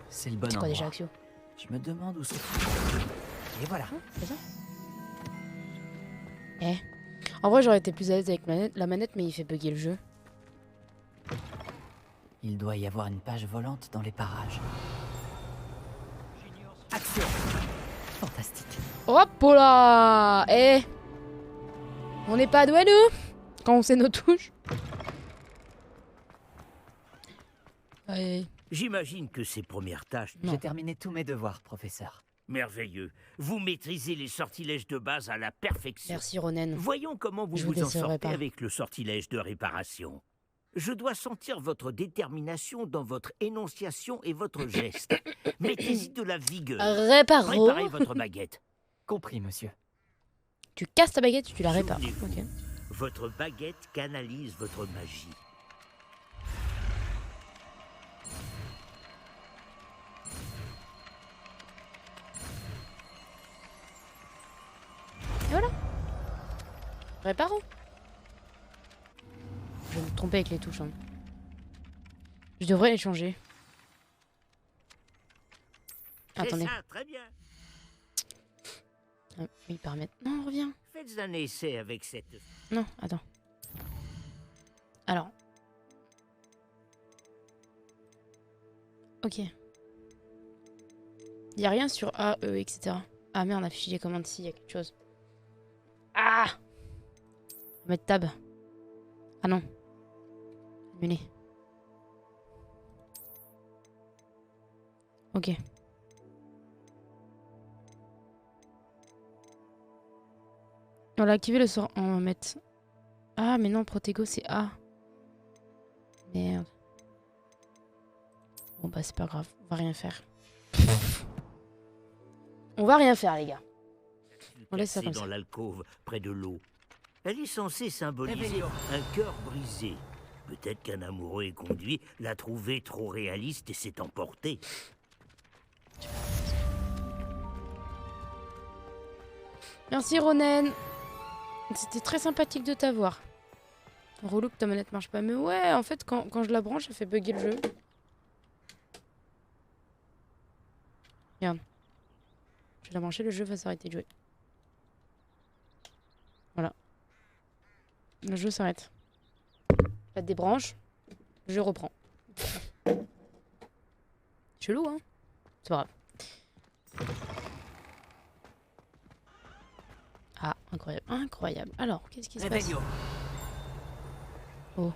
C'est le bon C'est quoi endroit. déjà, Axio? Je me demande où c'est. Et voilà. C'est ça? En vrai, j'aurais été plus à l'aise avec la manette, mais il fait bugger le jeu. Il doit y avoir une page volante dans les parages. Action. Fantastique. Hop là. On n'est pas doués, nous, quand on sait nos touches. Aïe. J'imagine que ces premières tâches... J'ai terminé tous mes devoirs, professeur. Merveilleux. Vous maîtrisez les sortilèges de base à la perfection. Merci, Ronen. Voyons comment vous Je vous en décevrai sortez pas. avec le sortilège de réparation. Je dois sentir votre détermination dans votre énonciation et votre geste. Mettez-y de la vigueur. Réparo. Préparez votre baguette. Compris, monsieur. Tu casses ta baguette, tu la répares. Souvenez-vous, Ok. votre baguette canalise votre magie. Et voilà. Réparo. Je vais me tromper avec les touches. Hein. Je devrais les changer. Attendez. C'est ça, très bien. Ah, oui, paramètres. Non, reviens. Faites un essai avec cette... Non, attends. Alors. Ok. Il n'y a rien sur A, E, etc. Ah merde, on a affiché les commandes ici, il y a quelque chose. Ah! On va mettre tab. Ah non. Annuler. Ok. On va activer le sort. On va mettre... Ah mais non, Protego c'est A. Merde. Bon bah c'est pas grave, on va rien faire. On va rien faire les gars. On laisse ça Cassée comme ça. dans l'alcôve, près de l'eau. Elle est censée symboliser Réveillon. un cœur brisé. Peut-être qu'un amoureux éconduit l'a trouvé trop réaliste et s'est emporté. Merci Ronen. C'était très sympathique de t'avoir. Relou que ta manette marche pas. Mais ouais, en fait, quand je la branche, ça fait bugger le jeu. Regarde. Je vais la brancher, le jeu va s'arrêter de jouer. Voilà. Le jeu s'arrête. Je la débranche. Je reprends. Chelou, hein? C'est pas grave. Ah, incroyable, incroyable. Alors, qu'est-ce qui se passe? Réveillon. Oh.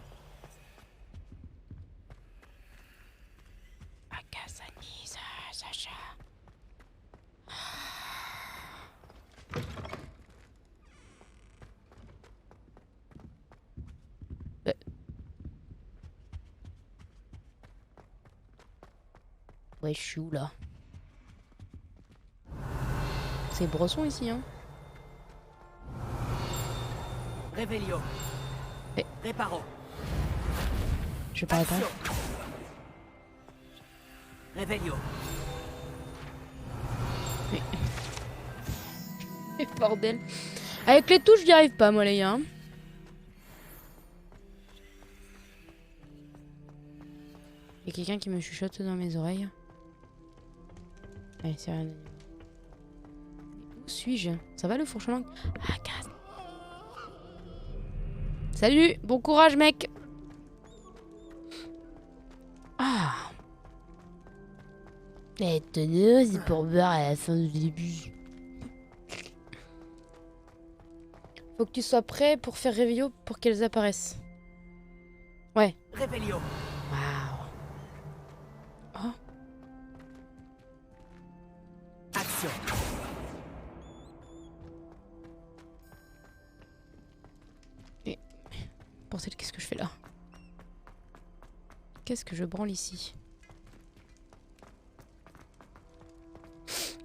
Akasani, Sacha. Ouais, je suis où là? C'est Bresson ici, hein? Réveillon. Mais- Réparo. Je vais pas répondre. Réveillon. Mais bordel. Avec les touches, j'y arrive pas, moi, les gars. Il y a quelqu'un qui me chuchote dans mes oreilles. Allez, c'est rien. Où suis-je? Ça va le fourchon langue? Ah, casse. Salut, bon courage, mec. Ah. Et tenez, c'est pour voir à la fin du début. Faut que tu sois prêt pour faire Réveillon pour qu'elles apparaissent. Ouais. Réveillon. Waouh. Oh. Action. Et... Bordel, qu'est-ce que je fais là? Qu'est-ce que je branle ici?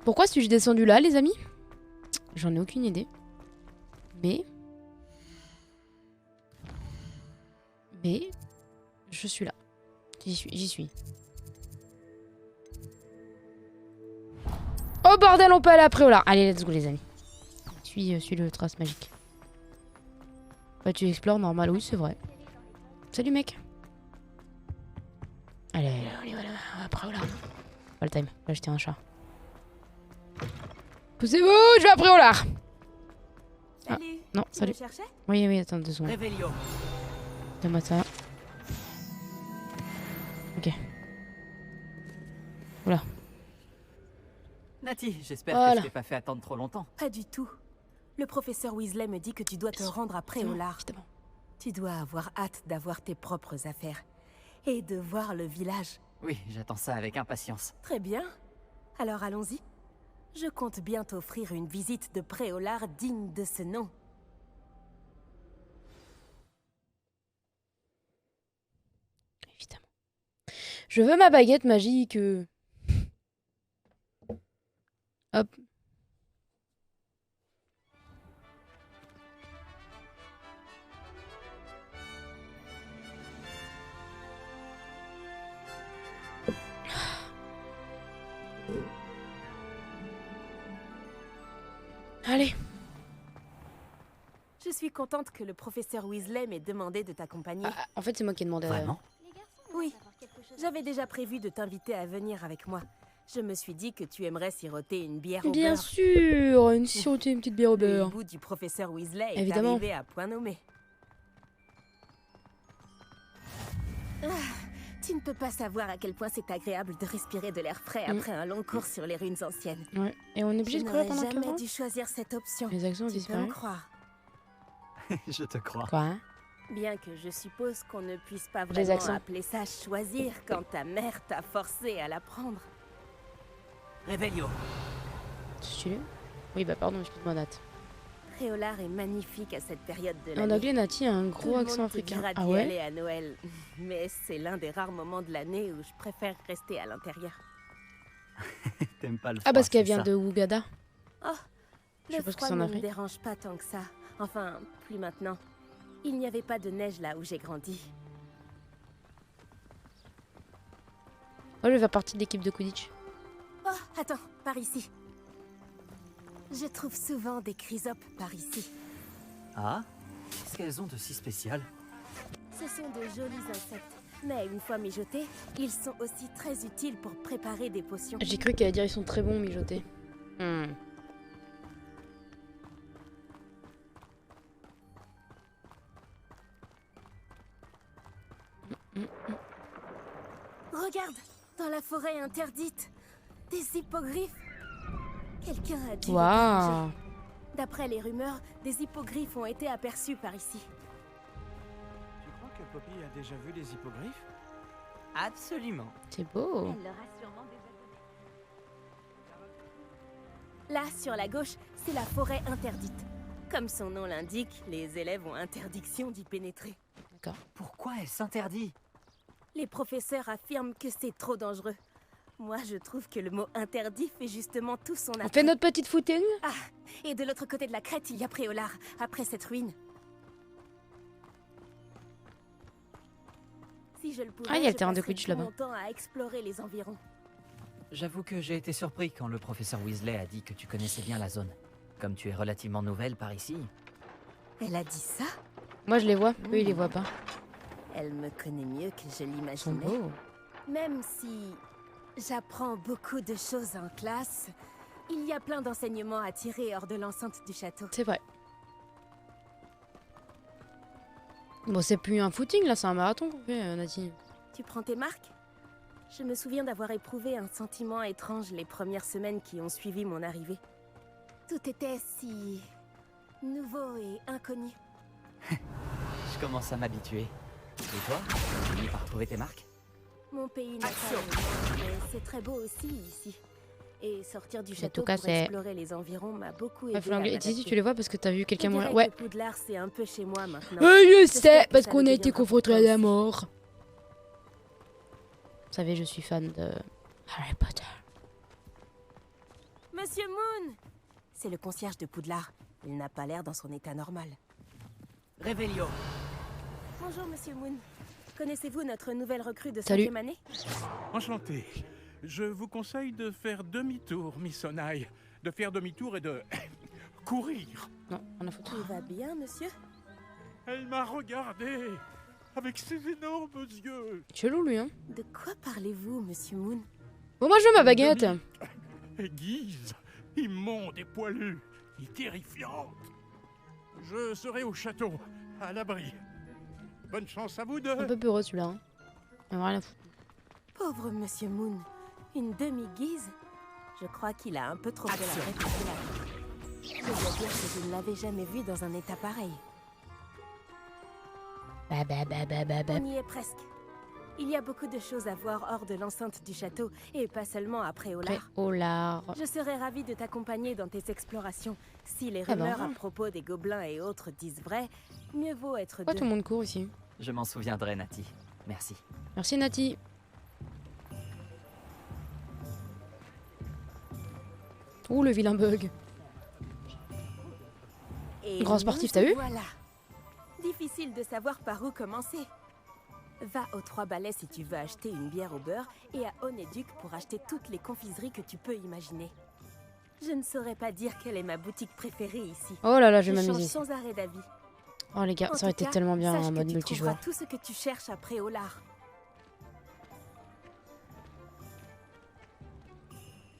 Pourquoi suis-je descendu là, les amis? J'en ai aucune idée. Mais je suis là. J'y suis. Oh bordel, on peut aller après là. Allez, let's go les amis. Suis le trace magique. Bah tu explores normal, oui c'est vrai. Salut mec. Allez, voilà, après là. Pas le time, là j'étais un chat. Poussez-vous, je vais après au lard. Ah, non, salut. Oui, attends 2 secondes. Réveillon. Donne-moi ça. Ok. Oula. Nati, j'espère Voilà. que je t'ai pas fait attendre trop longtemps. Pas du tout. Le professeur Weasley me dit que tu dois te rendre après au lard. Tu dois avoir hâte d'avoir tes propres affaires. Et de voir le village. Oui, j'attends ça avec impatience. Très bien. Alors allons-y. Je compte bien t'offrir une visite de Préolard digne de ce nom. Évidemment. Je veux ma baguette magique. Hop. Allez. Je suis contente que le professeur Weasley m'ait demandé de t'accompagner. En fait, c'est moi qui ai demandé. Vraiment? Oui. J'avais déjà prévu de t'inviter à venir avec moi. Je me suis dit que tu aimerais siroter une bière au Bien beurre. sûr, une petite bière au Le beurre. hibou du professeur Weasley est Évidemment. arrivé à point nommé. Ah, tu ne peux pas savoir à quel point c'est agréable de respirer de l'air frais après un long cours sur les ruines anciennes. Ouais. Et on est obligé de courir pendant 15 jamais ans? dû choisir cette option. Les actions ont Tu peux disparu. me croire. Je te crois. Quoi hein? Bien que je suppose qu'on ne puisse pas Les vraiment accents. appeler ça choisir quand ta mère t'a forcé à l'apprendre. Réveillon. Stylé. Oui, bah pardon, excuse-moi, Nat. Préolard est magnifique à cette période de En l'année. anglais, Nati a un Tout gros le accent monde te africain. dira Ah d'y ouais? aller à Noël, mais c'est l'un des rares moments de l'année où je préfère rester à l'intérieur. T'aimes pas le froid, Ah, parce qu'elle c'est vient ça. de Ougada. Oh, Je le suppose que froid c'est en ne me Afrique. dérange pas tant que ça. Enfin, plus maintenant. Il n'y avait pas de neige là où j'ai grandi. Moi, je vais faire partie de l'équipe de Quidditch. Oh, attends, par ici. Je trouve souvent des chrysopes par ici. Ah? Qu'est-ce qu'elles ont de si spécial? Ce sont de jolis insectes, mais une fois mijotés, ils sont aussi très utiles pour préparer des potions. J'ai cru qu'elle allait dire ils sont très bons mijotés. Regarde, dans la forêt interdite, des hippogriffes. Quelqu'un a dû. Waouh. D'après les rumeurs, des hippogriffes ont été aperçus par ici. Tu crois que Poppy a déjà vu des hippogriffes? Absolument. C'est beau. Elle leur a sûrement déjà donné. Là, sur la gauche, c'est la forêt interdite. Comme son nom l'indique, les élèves ont interdiction d'y pénétrer. D'accord. Pourquoi elle s'interdit? Les professeurs affirment que c'est trop dangereux. Moi, je trouve que le mot interdit fait justement tout son On attrait. fait notre petite footing. Ah, et de l'autre côté de la crête, il y a Préolard, après cette ruine. Si je le pouvais, Ah, il y a le je terrain de passerais Quidditch tout là-bas. mon temps à explorer les environs. J'avoue que j'ai été surpris quand le professeur Weasley a dit que tu connaissais bien la zone. Comme tu es relativement nouvelle par ici. Elle a dit ça? Moi je les vois, eux ils les voient pas. Elle me connaît mieux que je Ils sont l'imaginais. beaux. Même si j'apprends beaucoup de choses en classe, il y a plein d'enseignements à tirer hors de l'enceinte du château. C'est vrai. Bon, c'est plus un footing là, c'est un marathon qu'on fait, Nati. Tu prends tes marques? Je me souviens d'avoir éprouvé un sentiment étrange les premières semaines qui ont suivi mon arrivée. Tout était si nouveau et inconnu. Je commence à m'habituer. Et toi, tu finis par trouver tes marques? Mon pays natal, mais c'est très beau aussi ici. Et sortir du château tout cas, pour c'est- explorer les environs m'a beaucoup aidé Ouais, faut à l'anglais. m'adapter. Si, tu les vois parce que t'as vu quelqu'un Je mourir. dirais Ouais. que Poudlard, c'est un peu chez moi maintenant. Je J'espère sais, que parce ça qu'on le a été deviendra confrontés pour à toi la aussi. mort. Vous savez, je suis fan de Harry Potter. Monsieur Moon! C'est le concierge de Poudlard. Il n'a pas l'air dans son état normal. Réveillon. Bonjour, Monsieur Moon. Connaissez-vous notre nouvelle recrue de Salut. 5e année? Enchanté. Je vous conseille de faire demi-tour, Miss Onaï. De faire demi-tour et de courir. Non, on a foutu. Tout va bien, monsieur? Elle m'a regardé avec ses énormes yeux. Chelou lui, hein. De quoi parlez-vous, Monsieur Moon? Bon, moi je veux ma baguette. Aiguise, immonde et poilue, et terrifiante. Je serai au château, à l'abri. Bonne chance à vous deux. Un peu peureux celui-là. Hein. Il a rien à foutre. Pauvre Monsieur Moon. Une demi-guise? Je crois qu'il a un peu trop fait la fête. Je dois dire que je ne l'avais jamais vu dans un état pareil. Bah, bah, bah, bah, bah, bah. On y est presque. Il y a beaucoup de choses à voir hors de l'enceinte du château, et pas seulement après Olar. Olar. Je serais ravie de t'accompagner dans tes explorations. Si les Ah bah, rumeurs ouais. à propos des gobelins et autres disent vrai, mieux vaut être Pourquoi deux. tout le monde court ici? Je m'en souviendrai, Nati. Merci. Merci Nati. Ouh, le vilain bug. Et Grand nous sportif, y t'as vu? Voilà. Difficile de savoir par où commencer. Va aux 3 balais si tu veux acheter une bière au beurre et à Onéduc pour acheter toutes les confiseries que tu peux imaginer. Je ne saurais pas dire quelle est ma boutique préférée ici. Oh là là, je vais change m'amuser ici. sans arrêt d'avis. Oh les gars, En ça aurait tout été cas, tellement bien sache en que mode tu multijoueur. trouveras tout ce que tu cherches après Olar.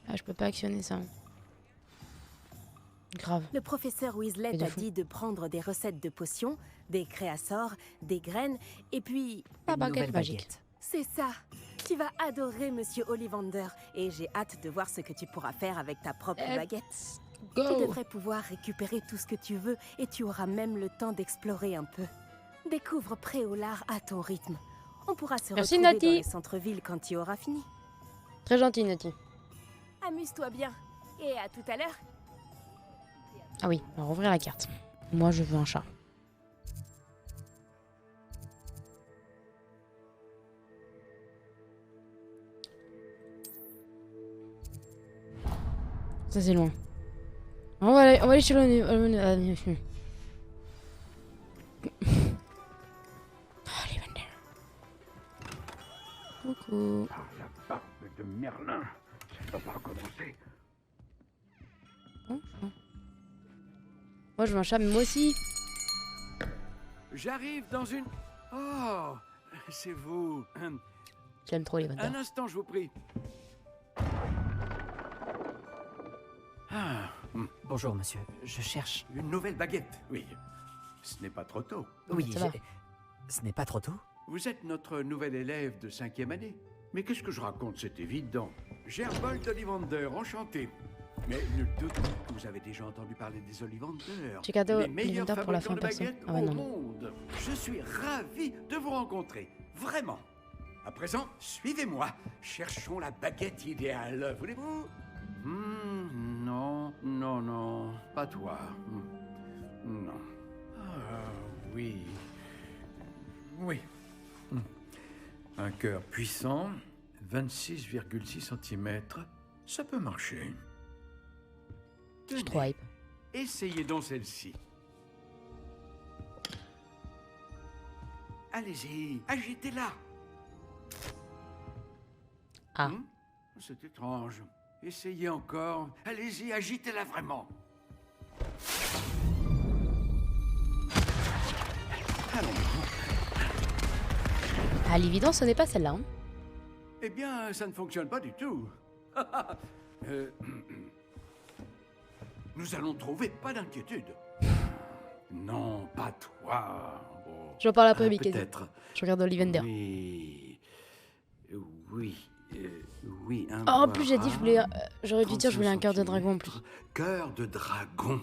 Ah, je peux pas actionner ça. Grave. Le professeur Weasley Mais de t'a fou. dit de prendre des recettes de potions, des créassors, des graines, et puis... La baguette magique. C'est ça. Tu vas adorer Monsieur Ollivander, et j'ai hâte de voir ce que tu pourras faire avec ta propre baguette. go. Tu devrais pouvoir récupérer tout ce que tu veux, et tu auras même le temps d'explorer un peu. Découvre Préolard à ton rythme. On pourra se Merci, retrouver Nati. dans les centres-villes quand tu auras fini. Très gentil Nati. Amuse-toi bien, et à tout à l'heure. Ah oui, on va rouvrir la carte. Moi je veux un chat. Ça c'est loin. On va aller chez le... Coucou. La barbe de Merlin, ça va pas recommencer. Moi je veux un chat, mais moi aussi. J'arrive dans une... Oh, c'est vous. J'aime trop les Vander. Un instant, je vous prie. Ah, Bonjour, monsieur. Je cherche... une nouvelle baguette, oui. Ce n'est pas trop tôt. Oui, ça va. ce n'est pas trop tôt? Vous êtes notre nouvel élève de 5e année. Mais qu'est-ce que je raconte, c'est évident. Gerbold Ollivander, enchanté. Mais nul doute que vous avez déjà entendu parler des Ollivanders. J'ai cadeau Les meilleurs Ollivander pour la fabricants fin de perso. baguettes Ah ouais, au non. monde. Je suis ravi de vous rencontrer. Vraiment. À présent, suivez-moi. Cherchons la baguette idéale. Voulez-vous? Non, non, non. Pas toi. Non. Ah, oui. Oui. Un cœur puissant, 26,6 cm, ça peut marcher. Je suis trop hype. Essayez donc celle-ci. Allez-y, agitez-la. Ah. C'est étrange. Essayez encore. Allez-y, agitez-la vraiment. À l'évidence, ce n'est pas celle-là. Hein. Eh bien, ça ne fonctionne pas du tout. Nous allons trouver, pas d'inquiétude. Non, pas toi. Oh. Je parle après, Mickey. Peut-être. Je regarde Ollivander. Oui. Oui. Oui. Oh, en plus, j'ai dit, j'aurais dû dire, je voulais un cœur de dragon en plus. Cœur de dragon.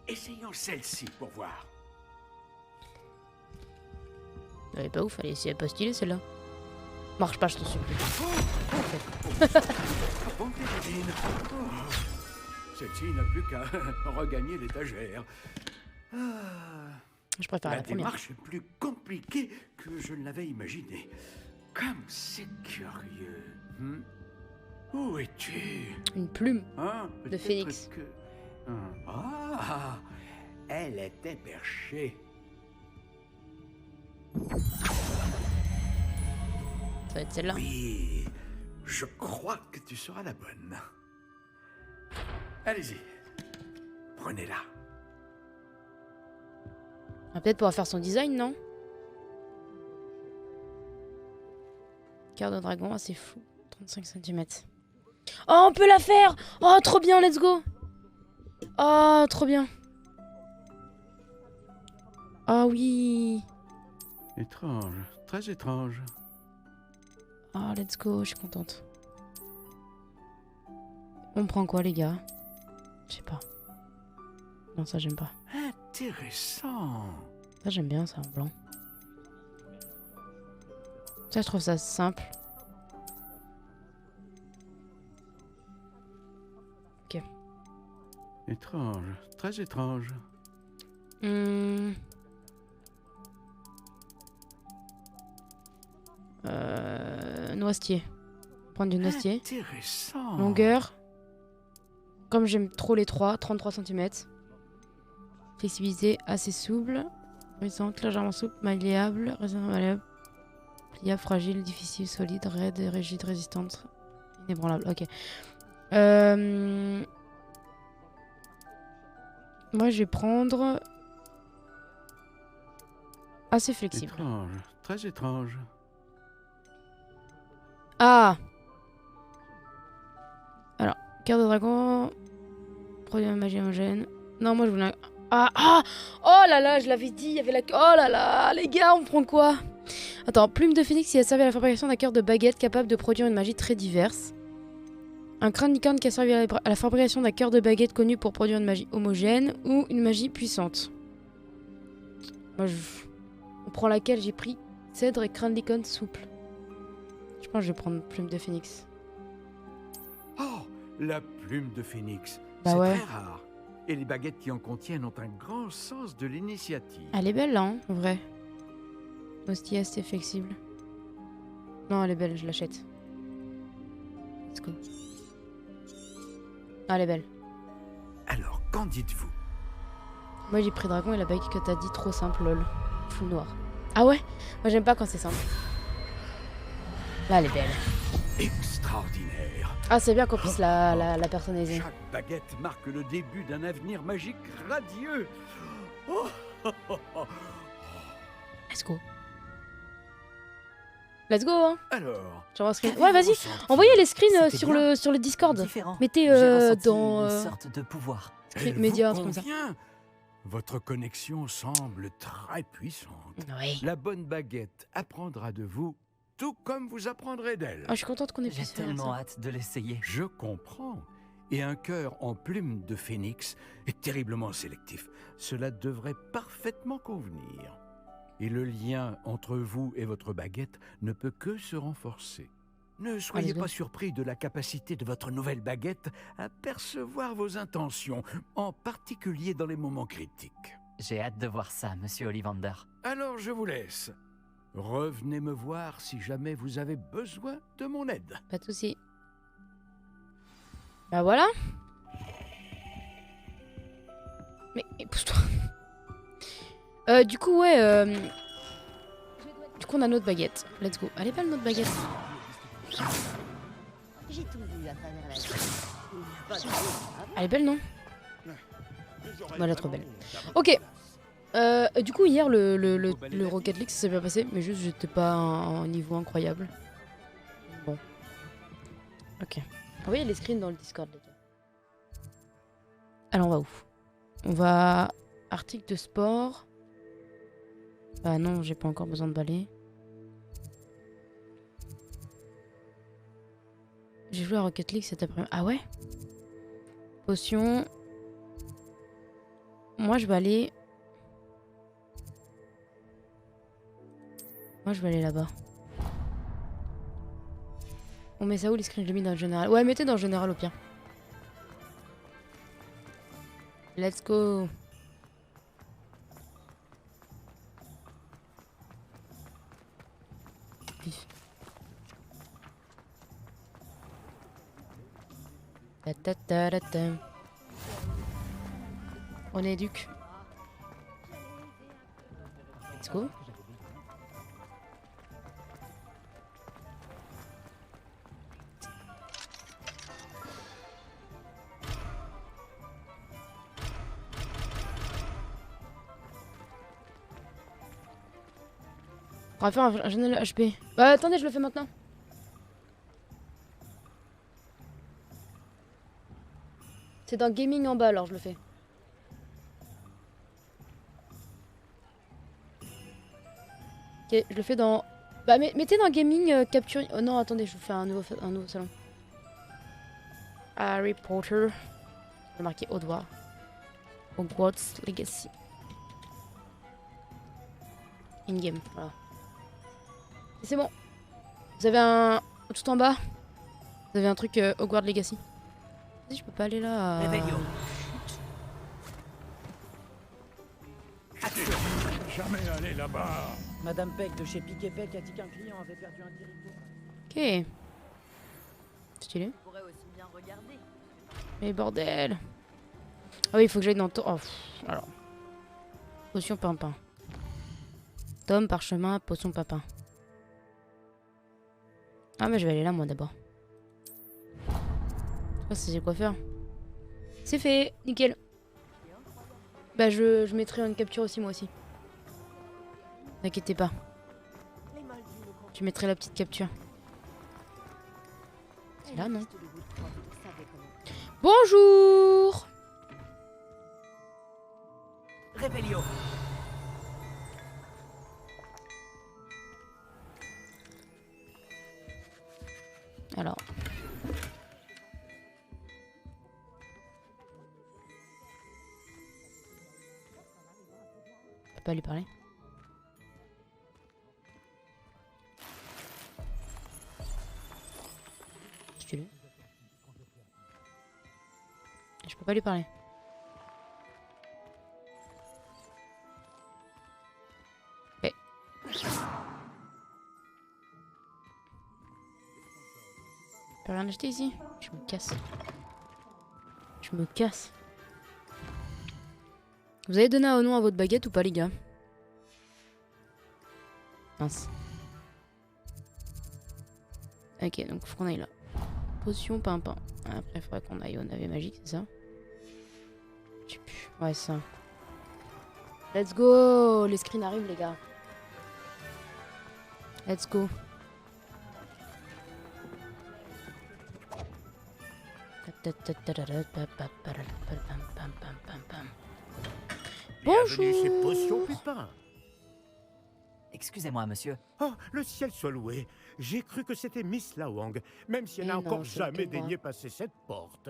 Essayons celle-ci pour voir. Elle est pas ouf, elle est pas stylée celle-là. Marche pas, je t'en supplie. Celle-ci n'a plus qu'à regagner l'étagère. Je préfère la première. La démarche est plus compliquée que je ne l'avais imaginé. Comme c'est curieux. Où es-tu? Une plume de phénix. Ah, elle était perchée. Ça va être celle-là. Oui, je crois que tu seras la bonne. Allez-y, prenez-la. On va peut-être pouvoir faire son design, non? Cœur de dragon, assez fou. 35 cm. Oh, on peut la faire! Oh, trop bien, let's go! Oh, trop bien. Ah oui. Étrange, très étrange. Oh, let's go, je suis contente. On prend quoi, les gars? Je sais pas. Non, ça, j'aime pas. Intéressant. Ça, j'aime bien, ça, en blanc. Ça, je trouve ça simple. Ok. Étrange, très étrange. Noisetier. Prendre du noisetier. Intéressant. Longueur. Comme j'aime trop les 33 cm. Flexibilité assez souple. Résistante, légèrement souple, malléable, malléable. Pliable, fragile, difficile, solide, raide, rigide, résistante. Inébranlable, ok. Moi, je vais prendre... assez flexible. Étrange, très étrange. Ah! Alors, cœur de dragon... Produit de magie homogène... Non, moi, je voulais... Oh là là, je l'avais dit, il y avait la... Oh là là, les gars, on prend quoi? Attends, plume de phénix qui a servi à la fabrication d'un cœur de baguette capable de produire une magie très diverse. Un crâne licorne qui a servi à la fabrication d'un cœur de baguette connu pour produire une magie homogène ou une magie puissante. Moi, on prend laquelle? J'ai pris cèdre et crâne licorne souple. Je pense que je vais prendre plume de phénix. Oh, la plume de phénix. Bah c'est ouais. très rare. Et les baguettes qui en contiennent ont un grand sens de l'initiative. Elle est belle là, hein, en vrai. Hostie assez flexible. Non, elle est belle, je l'achète. Let's go. Ah, elle est belle. Alors, qu'en dites-vous? Moi j'ai pris dragon et la baguette que t'as dit trop simple, lol. Fou noir. Ah ouais? Moi j'aime pas quand c'est simple. Là, elle est belle. Extraordinaire. Ah, c'est bien qu'on puisse la personnaliser. Chaque baguette marque le début d'un avenir magique radieux. Oh, oh, oh, oh. Let's go. Let's go, hein. Alors. J'envoie screen. Ouais, vas-y. Envoyez les screens sur le Discord. Mettez dans. Une sorte de pouvoir. Média, un truc comme ça. Votre connexion semble très puissante. Oui. La bonne baguette apprendra de vous, tout comme vous apprendrez d'elle. Ah, je suis contente qu'on ait pu J'ai faire tellement ça. hâte de l'essayer. Je comprends. Et un cœur en plume de phénix est terriblement sélectif. Cela devrait parfaitement convenir. Et le lien entre vous et votre baguette ne peut que se renforcer. Ne soyez pas surpris de la capacité de votre nouvelle baguette à percevoir vos intentions, en particulier dans les moments critiques. J'ai hâte de voir ça, monsieur Ollivander. Alors je vous laisse. Revenez me voir si jamais vous avez besoin de mon aide. Pas de soucis. Bah voilà. Mais pousse-toi. Du coup, ouais. Du coup, on a notre baguette. Let's go. Elle est belle, notre baguette. J'ai tout vu à travers la vie. Elle est belle, non? Voilà, trop belle. Ok. Du coup, hier, le Rocket League, ça s'est bien passé. Mais juste, j'étais pas à un niveau incroyable. Bon. Ok. Vous voyez les screens dans le Discord, les gars. Alors, on va où? On va... Article de sport. Bah non, j'ai pas encore besoin de balai. J'ai joué à Rocket League cet après-midi. Ah ouais? Potion. Moi, je vais aller... Moi, je vais aller là-bas. On met ça où les screens? Je l'ai mis dans le général. Ouais, mettez dans le général au pire. Let's go. Pif. Ta ta ta ta ta. On est duc. Let's go. On va faire un général HP. Bah attendez, je le fais maintenant. C'est dans gaming en bas, alors je le fais. Ok, je le fais dans... Bah mettez dans gaming capture... Oh non, attendez, je vous fais un nouveau salon. Harry Potter. Je vais marquer Hogwarts. Hogwarts Legacy. In-game, voilà. C'est bon. Vous avez un... Tout en bas. Vous avez un truc Hogwarts Legacy. Je peux pas aller là. Jamais aller là-bas. Madame Peck de chez Piquet Peck a dit qu'un client avait perdu un dirito. Ok. Stylé. On pourrait aussi bien regarder. Mais bordel. Ah oui, il faut que j'aille dans... Oh, alors. Potion pimpin. Tome, parchemin, potion papin. Ah mais je vais aller là moi d'abord. Je sais quoi faire. C'est fait, nickel. Bah je mettrai une capture aussi moi aussi. N'inquiétez pas. Je mettrai la petite capture. C'est là non? Bonjour. Rébellion. Alors. Je peux pas lui parler. Je peux pas lui parler. Ok. Je peux rien acheter ici. Je me casse. Je me casse. Vous avez donné un nom à votre baguette ou pas les gars? Mince. Ok, donc faut qu'on aille là. Potion pimpin. Après il faudrait qu'on aille au navet magique, c'est ça? Je sais plus. Ouais, ça. Let's go. Les screens arrivent les gars. Let's go. Bienvenue chez Potion Pupin. Excusez-moi, monsieur. Oh, le ciel soit loué. J'ai cru que c'était Miss Lawang, même si elle n'a encore jamais daigné passer cette porte.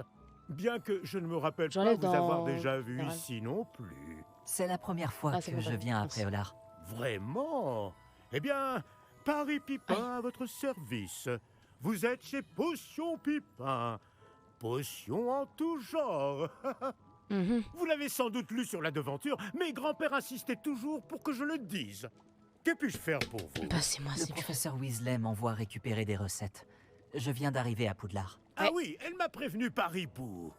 Bien que je ne me rappelle pas vous avoir déjà vu ici non plus. C'est la première fois que je viens à Préolard. Vraiment? Eh bien, Paris Pipin à votre service. Vous êtes chez Potion Pipin. Potion en tout genre. Vous l'avez sans doute lu sur la devanture, mais grand-père insistait toujours pour que je le dise. Que puis-je faire pour vous? Bah c'est moi, Le professeur Weasley m'envoie récupérer des recettes. Je viens d'arriver à Poudlard. Ah oui, elle m'a prévenu par hibou.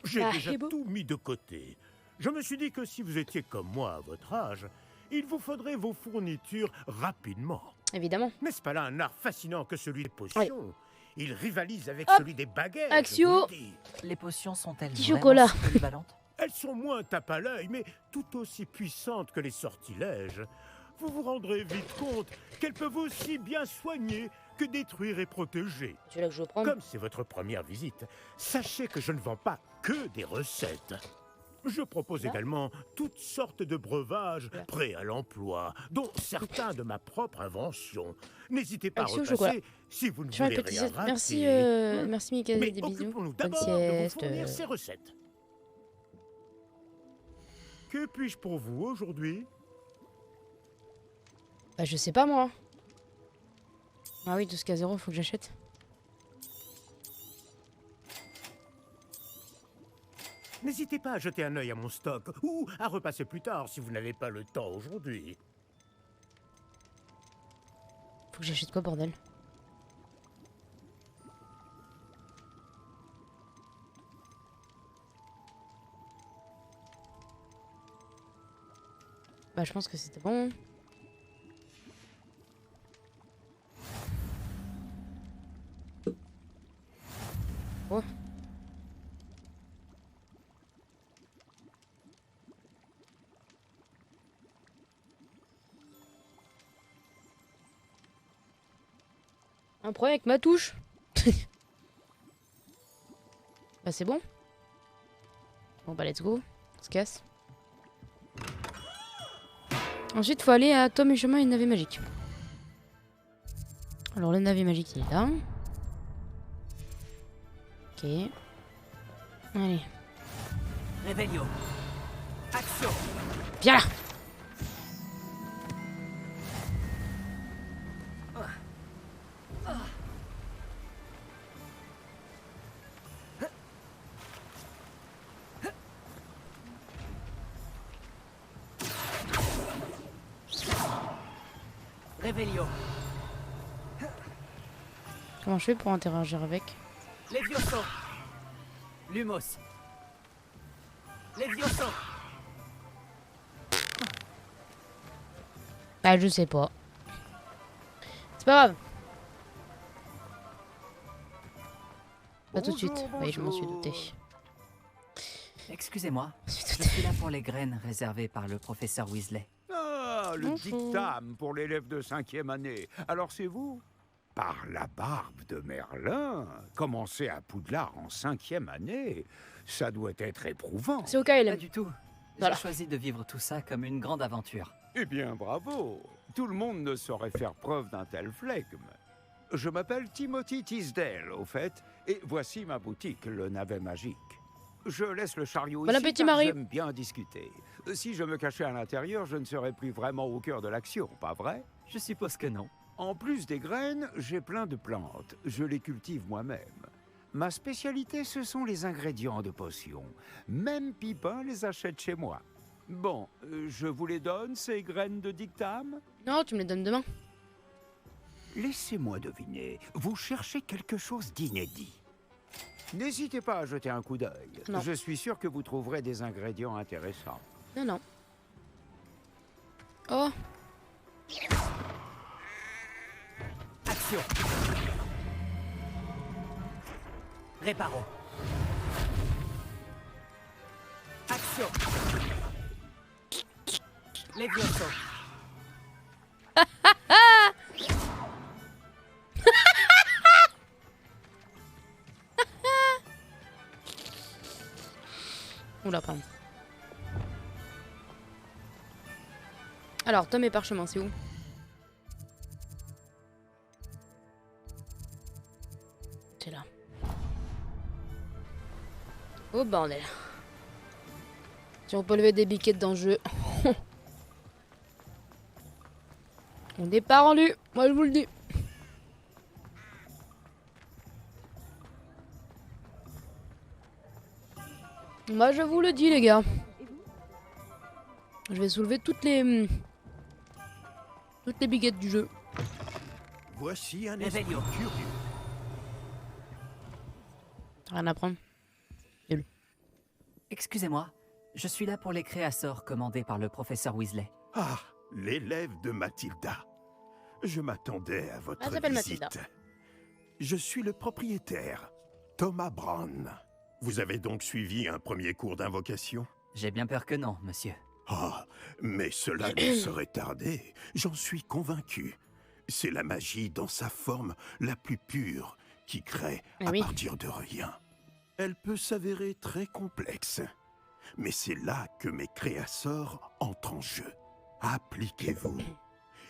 J'ai déjà tout mis de côté. Je me suis dit que si vous étiez comme moi à votre âge, il vous faudrait vos fournitures rapidement. Évidemment. N'est-ce pas là un art fascinant que celui des potions? Ouais. Il rivalise avec Hop. celui des baguettes. Axio. je vous le dis. Les potions sont-elles Petit vraiment chocolat. si polyvalentes? Elles sont moins tape à l'œil, mais tout aussi puissantes que les sortilèges. Vous vous rendrez vite compte qu'elles peuvent aussi bien soigner que détruire et protéger. C'est là que je prends. Comme c'est votre première visite, sachez que je ne vends pas que des recettes. Je propose également toutes sortes de breuvages prêts à l'emploi, dont certains de ma propre invention. N'hésitez pas à Axio chocolat. repasser si vous ne Je fais voulez un petit rien sieste. rater. Merci, merci Mika, Mais des bisous. occupons-nous Bonne d'abord de vous sieste. fournir ces recettes. Que puis-je pour vous aujourd'hui? Bah je sais pas moi. Ah oui, 12K0, faut que j'achète. N'hésitez pas à jeter un œil à mon stock, ou à repasser plus tard si vous n'avez pas le temps aujourd'hui. Faut que j'achète quoi, bordel? Bah je pense que c'était bon. Oh. Un problème avec ma touche. Bah c'est bon. Bon bah let's go. On se casse. Ensuite faut aller à Tom et Chemin et navet magique. Alors le navet magique il est là. Ok. Allez. Réveillon. Action. Viens là. Réveillon. Comment je fais pour interagir avec? Lévioso. Lumos. Lévioso. Bah je sais pas. C'est pas grave. Pas tout de suite. Oui, je m'en suis douté. Excusez-moi, je suis là pour les graines réservées par le professeur Weasley. Ah, le dictame pour l'élève de 5e année. Alors c'est vous? Par la barbe de Merlin, commencer à Poudlard en 5e année, ça doit être éprouvant. C'est au cas, Pas du tout. J'ai choisi de vivre tout ça comme une grande aventure. Eh bien, bravo. Tout le monde ne saurait faire preuve d'un tel flegme. Je m'appelle Timothy Tisdale, au fait, et voici ma boutique, le Navet Magique. Je laisse le chariot Bon ici appétit, car Marie. j'aime bien discuter. Si je me cachais à l'intérieur, je ne serais plus vraiment au cœur de l'action, pas vrai? Je suppose que non. En plus des graines, j'ai plein de plantes. Je les cultive moi-même. Ma spécialité, ce sont les ingrédients de potions. Même Pipin les achète chez moi. Bon, je vous les donne, ces graines de dictame? Non, tu me les donnes demain. Laissez-moi deviner, vous cherchez quelque chose d'inédit. N'hésitez pas à jeter un coup d'œil. Non. Je suis sûr que vous trouverez des ingrédients intéressants. Non, non. Oh. Action. Réparons. Action. Lévioso. Oula, pardon. Alors, Tom et Parchemin, c'est où? C'est là. Oh bordel. Si on peut lever des biquettes dans le jeu. On n'est pas rendu, moi je vous le dis. Moi je vous le dis les gars. Je vais soulever toutes les biquettes du jeu. Voici un esprit curieux. Rien à prendre. Nul. Excusez-moi, je suis là pour les créassors commandés par le professeur Weasley. Ah, l'élève de Mathilda. Je m'attendais à votre Elle s'appelle visite. Mathilda. Je suis le propriétaire, Thomas Brown. Vous avez donc suivi un premier cours d'invocation? J'ai bien peur que non, monsieur. Oh, mais cela ne saurait tarder, j'en suis convaincu. C'est la magie dans sa forme la plus pure qui crée à partir de rien. Elle peut s'avérer très complexe, mais c'est là que mes créasseurs entrent en jeu. Appliquez-vous,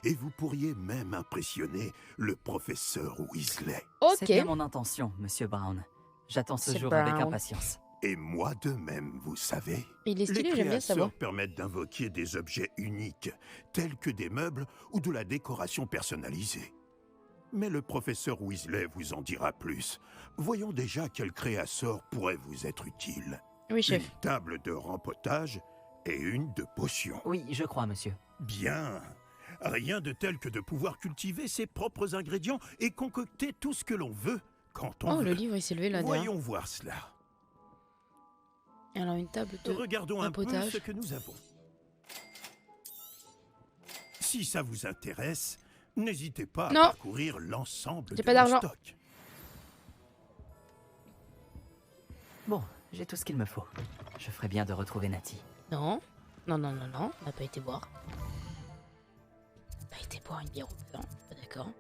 et vous pourriez même impressionner le professeur Weasley. C'est bien mon intention, monsieur Brown. J'attends ce jour avec impatience. Et moi de même, vous savez. Il est stylé, les j'aime bien sa voix. créasseurs permettent d'invoquer des objets uniques, tels que des meubles ou de la décoration personnalisée. Mais le professeur Weasley vous en dira plus. Voyons déjà quel créasseur pourrait vous être utile. Oui, chef. Une table de rempotage et une de potions. Oui, je crois, monsieur. Bien. Rien de tel que de pouvoir cultiver ses propres ingrédients et concocter tout ce que l'on veut quand on veut. Oh, le livre, il s'est levé là Voyons voir cela. Alors, une table de Regardons un peu rempotage. ce que nous avons. Si ça vous intéresse, n'hésitez pas à parcourir l'ensemble de pas d'argent. mon stock. Bon, j'ai tout ce qu'il me faut. Je ferais bien de retrouver Natty. Non, non, non, non, non, on n'a pas été boire. On n'a pas été boire une bière au beurre, pas d'accord.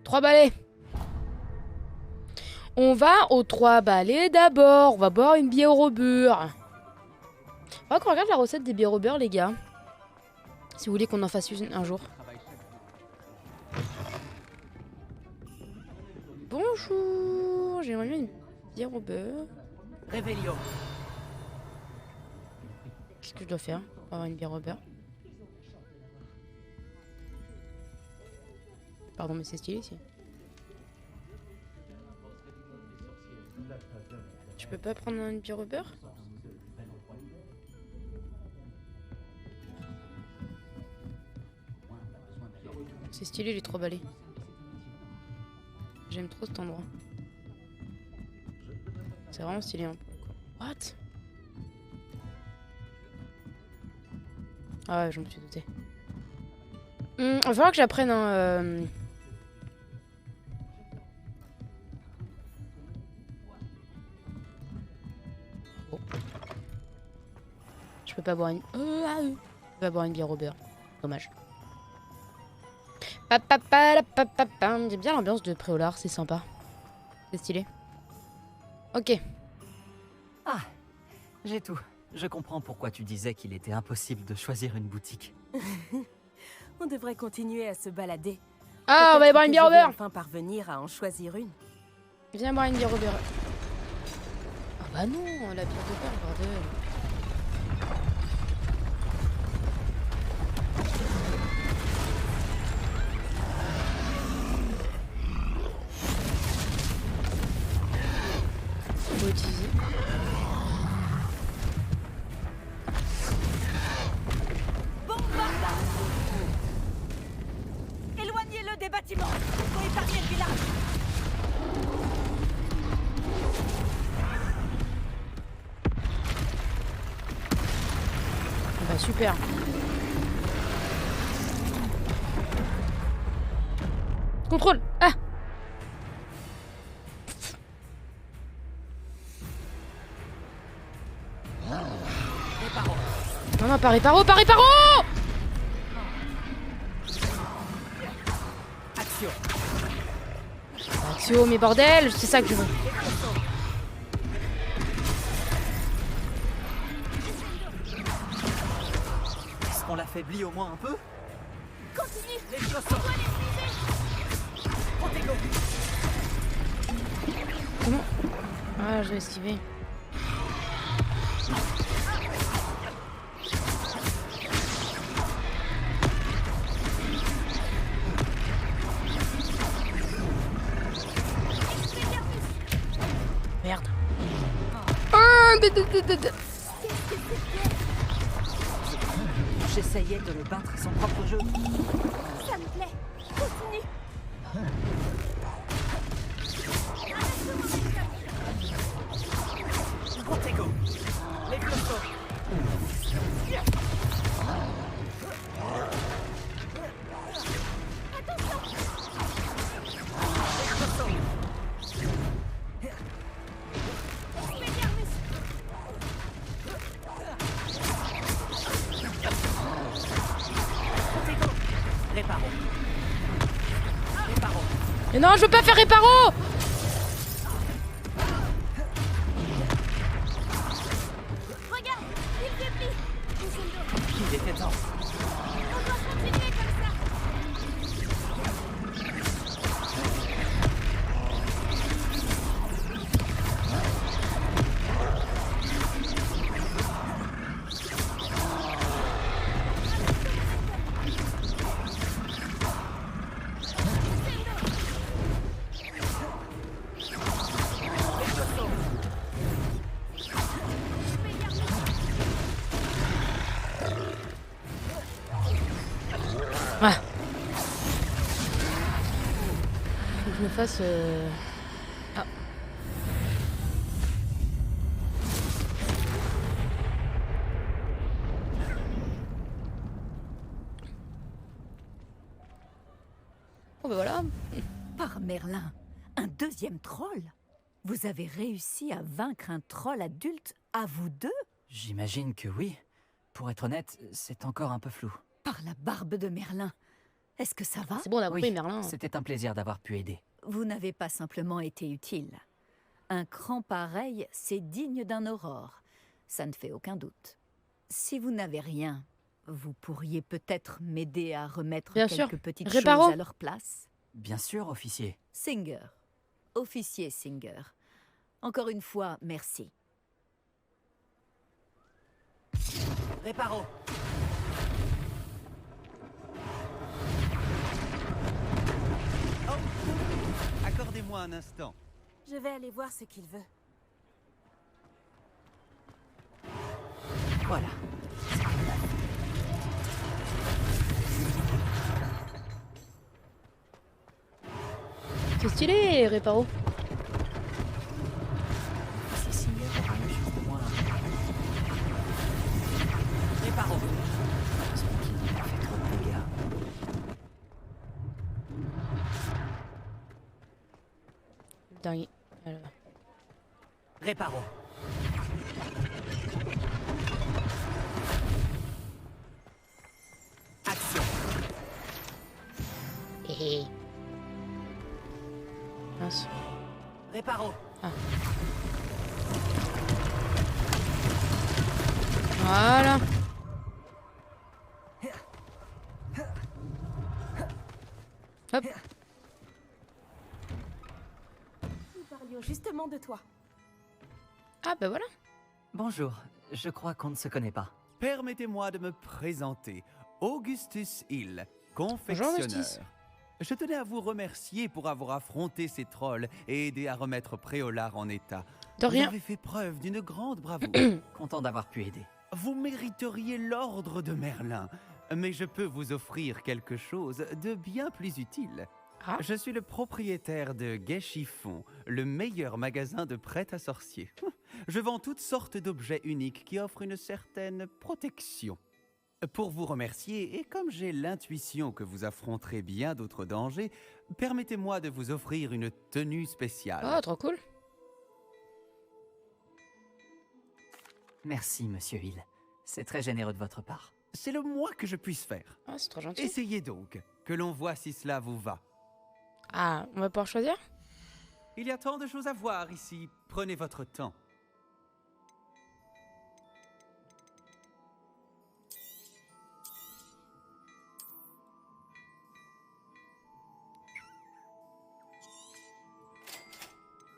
3 balais. On va aux 3 balais d'abord. On va boire une bière au beurre. Faudra qu'on regarde la recette des bières au beurre, les gars. Si vous voulez qu'on en fasse une un jour. Bonjour, j'aimerais bien une bière au beurre. Réveillon. Qu'est-ce que je dois faire pour avoir une bière au beurre? Pardon, mais c'est stylé ici. Je peux pas prendre une bière au beurre? C'est stylé les 3 balais. J'aime trop cet endroit. C'est vraiment stylé. Hein. What? Ah ouais, je me suis douté. Il va falloir que j'apprenne un... Oh. Je peux pas boire une... Je peux pas boire une bière au beurre. Dommage. J'aime bien l'ambiance de Préolard, c'est sympa. C'est stylé. Ok. Ah, j'ai tout. Je comprends pourquoi tu disais qu'il était impossible de choisir une boutique. On devrait continuer à se balader. Ah, on va aller boire une bière au beurre. Enfin parvenir à en choisir une. Viens boire une bière au beurre. Ah bah non, la bière au beurre, bordel. Faut utiliser. Éloignez-le des bâtiments pour épargner le village. Bah super. Contrôle. Ah. Non, non, pas réparo, pas réparo. Action. Axio, mais bordel, c'est ça que je veux. Est-ce qu'on l'affaiblit au moins un peu? Continue. Les chaussons. Protego. Comment? Ah, je vais esquiver. Merde. J'essayais de le battre à son propre jeu. Ça me plaît. Continue. Protego. Levioso. Réparo. Réparo. Mais non, je veux pas faire réparo. Regarde, il déplie. Il était temps. On doit continuer comme ça. Ah. Faut que je me fasse... Ah. Oh bah voilà. Par Merlin, un deuxième troll? Vous avez réussi à vaincre un troll adulte à vous deux? J'imagine que oui. Pour être honnête, c'est encore un peu flou. Par la barbe de Merlin. Est-ce que ça va? C'est bon, on a compris Oui, Merlin. c'était un plaisir d'avoir pu aider. Vous n'avez pas simplement été utile. Un cran pareil, c'est digne d'un aurore. Ça ne fait aucun doute. Si vous n'avez rien, vous pourriez peut-être m'aider à remettre Bien quelques sûr. petites Réparo. choses à leur place? Bien sûr, officier. Singer. Officier Singer. Encore une fois, merci. Réparo. Accordez-moi un instant. Je vais aller voir ce qu'il veut. Voilà. C'est stylé, réparo. Réparo. Heureusement qu'il n'a pas fait trop de dégâts. Dingue. Alors. Réparo. Action. Hé. Mince. Réparo. Ah. Voilà. Hop. Nous parlions justement de toi. Ah bah voilà. Bonjour. Je crois qu'on ne se connaît pas. Permettez-moi de me présenter. Augustus Hill, confectionneur. Augustus. Je tenais à vous remercier pour avoir affronté ces trolls et aidé à remettre Préolard en état. De rien. Vous avez fait preuve d'une grande bravoure. Content d'avoir pu aider. Vous mériteriez l'ordre de Merlin, mais je peux vous offrir quelque chose de bien plus utile. Ah. Je suis le propriétaire de Gai Chiffon, le meilleur magasin de prêt-à-sorcier. Je vends toutes sortes d'objets uniques qui offrent une certaine protection. Pour vous remercier, et comme j'ai l'intuition que vous affronterez bien d'autres dangers, permettez-moi de vous offrir une tenue spéciale. Oh, trop cool. Merci, monsieur Hill. C'est très généreux de votre part. C'est le moins que je puisse faire. Ah, c'est trop gentil. Essayez donc, que l'on voit si cela vous va. Ah, on va pouvoir choisir? Il y a tant de choses à voir ici. Prenez votre temps.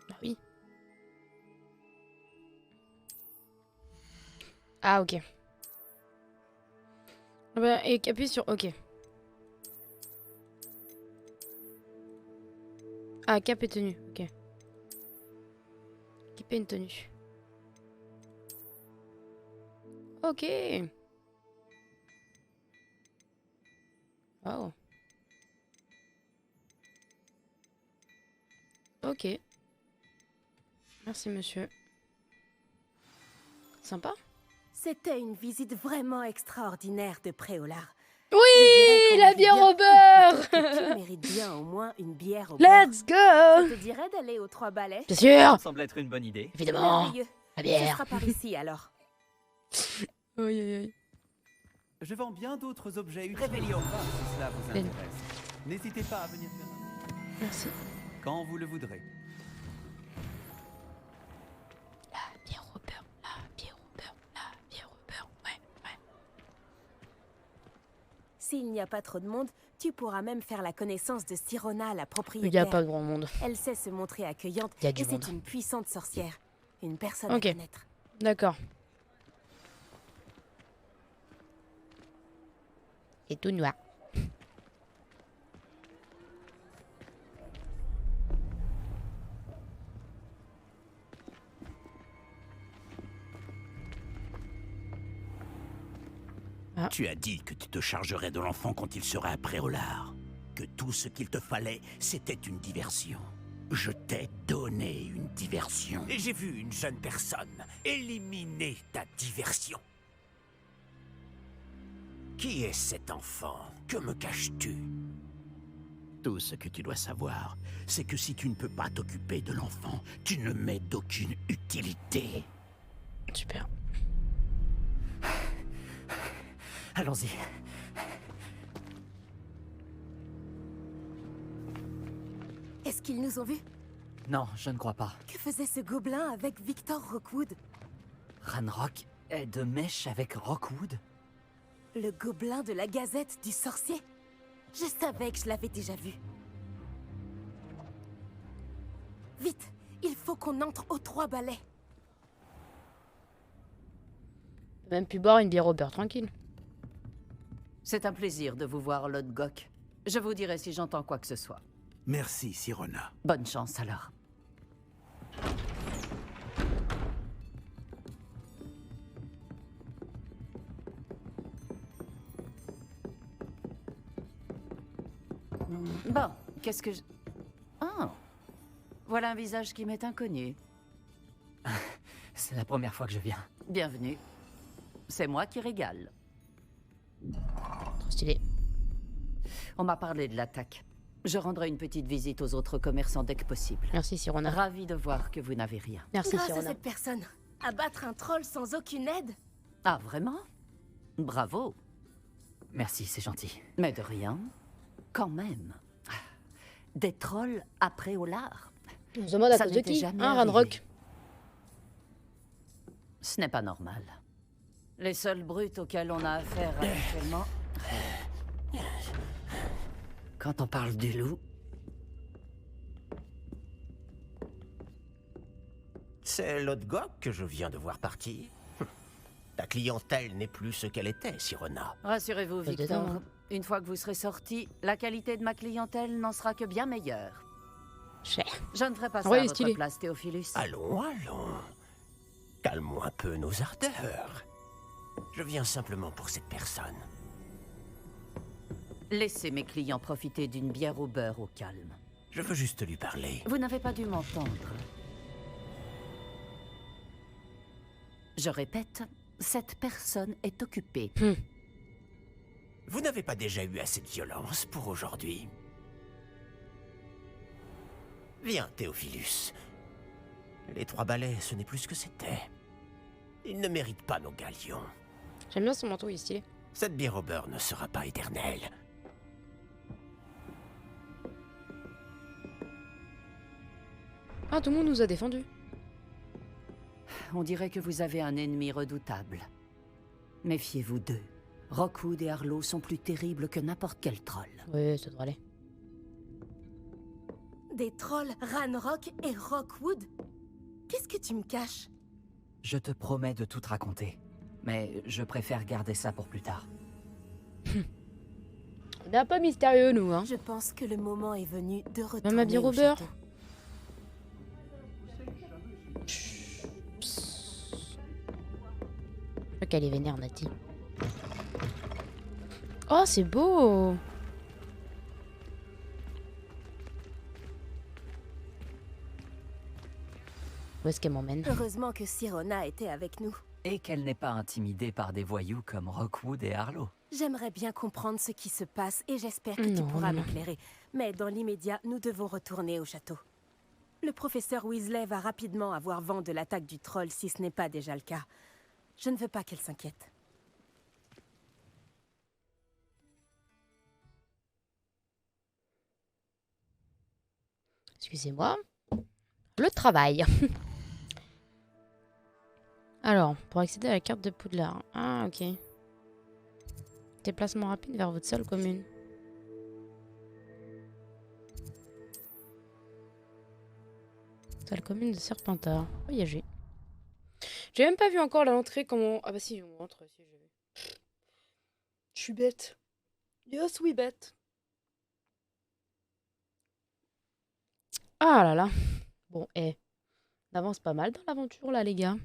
Bah oui. Ah, ok. Ah bah, et appuie sur OK. Ah, cap et tenue, ok. Équiper une tenue. Ok. Wow. Ok. Merci, monsieur. Sympa. C'était une visite vraiment extraordinaire de Préolard. Oui, la bière au beurre. Tu mérites bien au moins une bière au beurre. Let's go. Ça te dirait d'aller aux 3 balais? Bien sûr. Ça semble être une bonne idée. Évidemment. Merveilleux. La Ce bière. sera par ici alors. Aïe, aïe, aïe. Je vends bien d'autres objets utiles. Réveillons si cela vous Ben. intéresse. N'hésitez pas à venir faire un... Merci. Quand vous le voudrez. La bière au beurre. La bière au beurre. La bière au beurre. Ouais, ouais. S'il n'y a pas trop de monde, tu pourras même faire la connaissance de Sirona, la Il propriétaire. n'y a pas grand monde. Elle sait se montrer accueillante Il y a et du monde. c'est une puissante sorcière. Une personne Ok. à connaître. D'accord. C'est tout noir. Tu as dit que tu te chargerais de l'enfant quand il serait à Préolard. Que tout ce qu'il te fallait, c'était une diversion. Je t'ai donné une diversion. Et j'ai vu une jeune personne éliminer ta diversion. Qui est cet enfant? Que me caches-tu? Tout ce que tu dois savoir, c'est que si tu ne peux pas t'occuper de l'enfant, tu ne m'es d'aucune utilité. Super. Allons-y. Est-ce qu'ils nous ont vus? Non, je ne crois pas. Que faisait ce gobelin avec Victor Rockwood? Ranrock est de mèche avec Rockwood? Le gobelin de la Gazette du Sorcier? Je savais que je l'avais déjà vu. Vite, il faut qu'on entre aux 3 balais. Même pu boire une bière au beurre, tranquille. C'est un plaisir de vous voir, Lord Gok. Je vous dirai si j'entends quoi que ce soit. Merci, Sirona. Bonne chance alors. Bon, qu'est-ce que je... Ah, voilà un visage qui m'est inconnu. C'est la première fois que je viens. Bienvenue. C'est moi qui régale. Trop stylé. On m'a parlé de l'attaque. Je rendrai une petite visite aux autres commerçants dès que possible. Merci, Sirona. Ravi de voir que vous n'avez rien. Merci, Grâce à Sirona. cette personne, abattre un troll sans aucune aide? Ah, vraiment? Bravo. Merci, c'est gentil. Mais de rien. Quand même. Des trolls à Préolard. On se demande à Ça cause de n'était qui, jamais hein, arrivé. Ranrock? Ce n'est pas normal. Les seuls brutes auxquels on a affaire actuellement... Quand on parle du loup, C'est Lodgok que je viens de voir partir. Ta clientèle n'est plus ce qu'elle était, Sirona. Rassurez-vous, Pas Victor. dedans, hein. Une fois que vous serez sorti, la qualité de ma clientèle n'en sera que bien meilleure. Je ne ferai pas ça Ouais, à il est votre stylé. place, Théophilus. Allons, allons. Calmons un peu nos ardeurs. Je viens simplement pour cette personne. Laissez mes clients profiter d'une bière au beurre au calme. Je veux juste lui parler. Vous n'avez pas dû m'entendre. Je répète, cette personne est occupée. Vous n'avez pas déjà eu assez de violence pour aujourd'hui? Viens, Théophilus. Les 3 balais, ce n'est plus ce que c'était. Ils ne méritent pas nos galions. J'aime bien son manteau, il est stylé. Cette bière au beurre ne sera pas éternelle. Ah, tout le monde nous a défendus. On dirait que vous avez un ennemi redoutable. Méfiez-vous d'eux. Rockwood et Arlo sont plus terribles que n'importe quel troll. Oui, ça devrait aller. Des trolls Ranrock et Rockwood? Qu'est-ce que tu me caches? je te promets de tout te raconter. Mais je préfère garder ça pour plus tard. On n'est pas mystérieux, nous, hein. Je pense que le moment est venu de retourner Même ma bière au au beurre. château. Je crois qu'elle est vénère, Nati. Oh, c'est beau! Où est-ce qu'elle m'emmène? Heureusement que Sirona était avec nous. Et qu'elle n'est pas intimidée par des voyous comme Rockwood et Harlow. J'aimerais bien comprendre ce qui se passe et j'espère que tu Non, pourras non. m'éclairer. Mais dans l'immédiat, nous devons retourner au château. Le professeur Weasley va rapidement avoir vent de l'attaque du troll si ce n'est pas déjà le cas. Je ne veux pas qu'elle s'inquiète. Excusez-moi. Le travail. Alors, pour accéder à la carte de Poudlard. Ah, ok. Déplacement rapide vers votre salle commune. Salle commune de Serpentard. Voyager. J'ai même pas vu encore l'entrée comment... Ah bah si, on rentre. Si, j'ai vu. Je suis bête. Yes, oui, bête. Ah là là. Bon, on avance pas mal dans l'aventure là, les gars.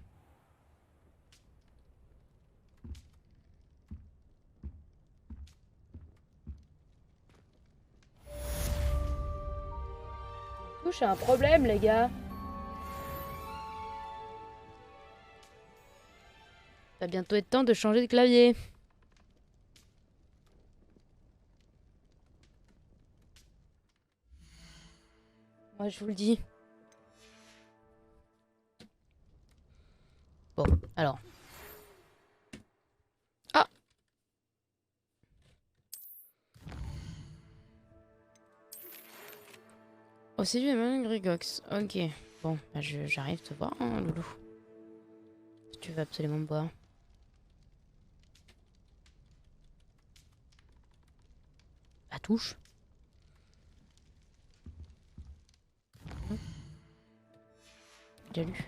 Touche à un problème, les gars. Va bientôt être temps de changer de clavier. Moi, je vous le dis. Bon, alors. Ah! Oh, c'est lui, Madame Grigox. Ok. Bon, bah j'arrive te voir, hein, loulou. Si tu veux absolument me boire. La touche. J'ai lu.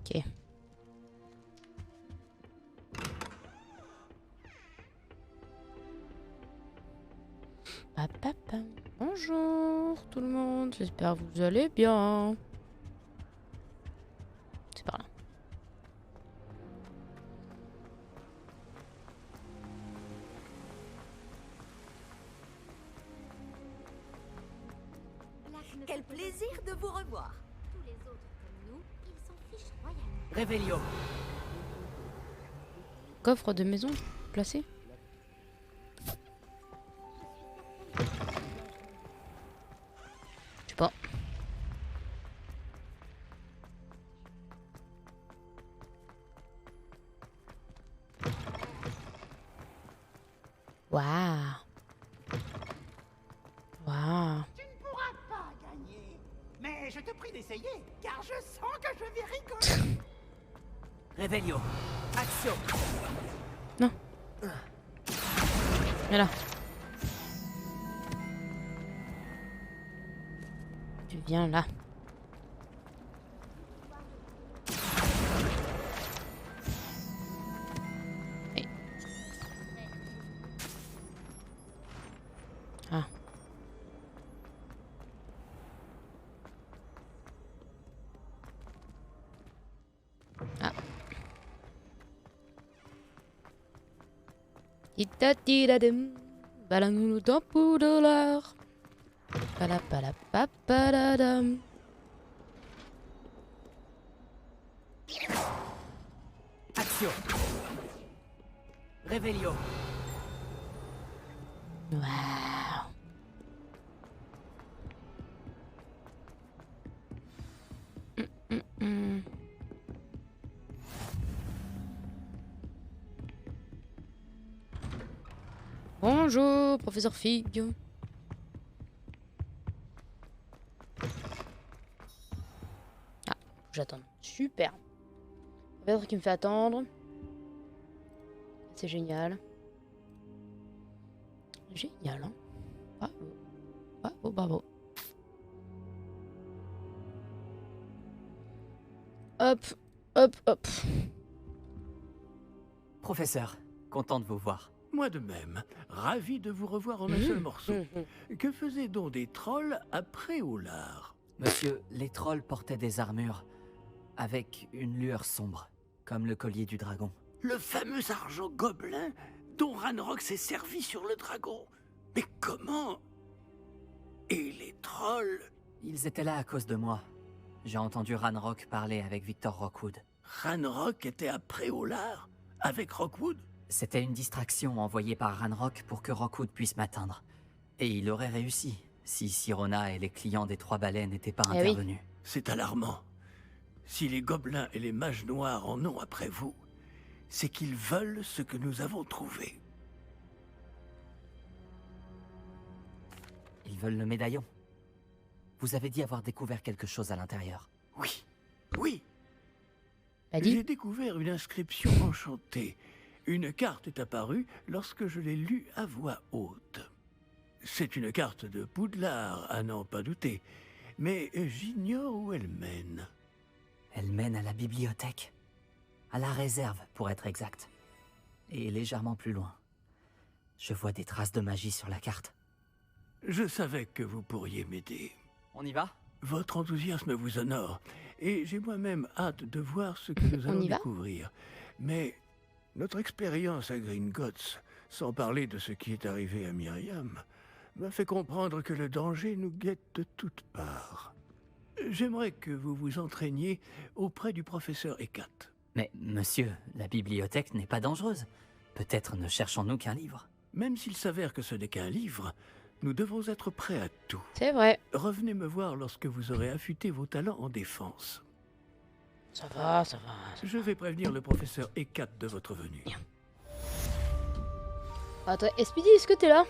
Ok. Papa. Bonjour tout le monde, j'espère que vous allez bien. C'est par là. Quel plaisir de vous revoir. Tous les autres comme nous, ils s'en fichent royalement. Réveillon. Coffre de maison placé. Je sais pas. Waouh. Waouh. Tu ne pourras pas gagner. Mais je te prie d'essayer, car je sens que je vais rigoler. Réveillon. Action. Non. Mais là. Tu viens là. Et... Ah. Ah. Ita-tira-dum. Balangulu tampu dollar. Palapalapapadam. Action. Réveillon. Waouh. Bonjour, professeur Fig. Ah, j'attends. Super. Peut-être qui me fait attendre. C'est génial. Génial, hein. Bravo. Bravo, bravo. Hop, hop, hop. Professeur, content de vous voir. Moi de même, ravi de vous revoir en un seul morceau. Que faisaient donc des trolls après Oulard? Monsieur, les trolls portaient des armures avec une lueur sombre, comme le collier du dragon. Le fameux argent gobelin dont Ranrock s'est servi sur le dragon. Mais comment? Et les trolls? Ils étaient là à cause de moi. J'ai entendu Ranrock parler avec Victor Rockwood. Ranrock était à Préolard avec Rockwood? C'était une distraction envoyée par Ranrock pour que Rockwood puisse m'atteindre. Et il aurait réussi si Sirona et les clients des Trois Balais n'étaient pas intervenus. C'est alarmant. Si les gobelins et les mages noirs en ont après vous, c'est qu'ils veulent ce que nous avons trouvé. Ils veulent le médaillon. Vous avez dit avoir découvert quelque chose à l'intérieur. Oui, oui. Vas-y. J'ai découvert une inscription enchantée. Une carte est apparue lorsque je l'ai lue à voix haute. C'est une carte de Poudlard, à n'en pas douter. Mais j'ignore où elle mène. Elle mène à la bibliothèque. À la réserve, pour être exact. Et légèrement plus loin. Je vois des traces de magie sur la carte. Je savais que vous pourriez m'aider. On y va? Votre enthousiasme vous honore. Et j'ai moi-même hâte de voir ce que nous allons découvrir. Mais notre expérience à Gringotts, sans parler de ce qui est arrivé à Myriam, m'a fait comprendre que le danger nous guette de toutes parts. J'aimerais que vous vous entraîniez auprès du professeur Ekat. Mais, monsieur, la bibliothèque n'est pas dangereuse. Peut-être ne cherchons-nous qu'un livre. Même s'il s'avère que ce n'est qu'un livre, nous devons être prêts à tout. C'est vrai. Revenez me voir lorsque vous aurez affûté vos talents en défense. Ça va, ça va. Je vais prévenir le professeur Ekat de votre venue. Attends, Speedy, est-ce que t'es là?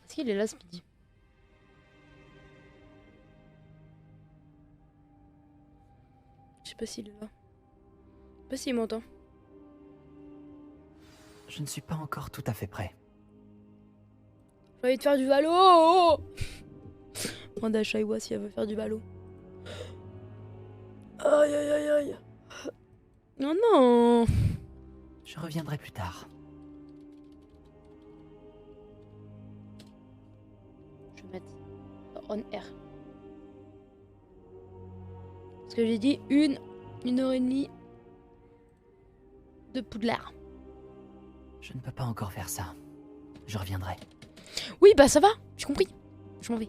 Est-ce qu'il est là, Speedy? Je sais pas s'il est là. Je sais pas s'il m'entend. Je ne suis pas encore tout à fait prêt. J'ai envie de faire du valo. Demande à Shaiwa si elle veut faire du valo. Aïe aïe aïe aïe. Non non. Je reviendrai plus tard. Je vais mettre on air. Parce que j'ai dit 1h30 de Poudlard. Je ne peux pas encore faire ça. Je reviendrai. Oui, bah ça va, j'ai compris. Je m'en vais.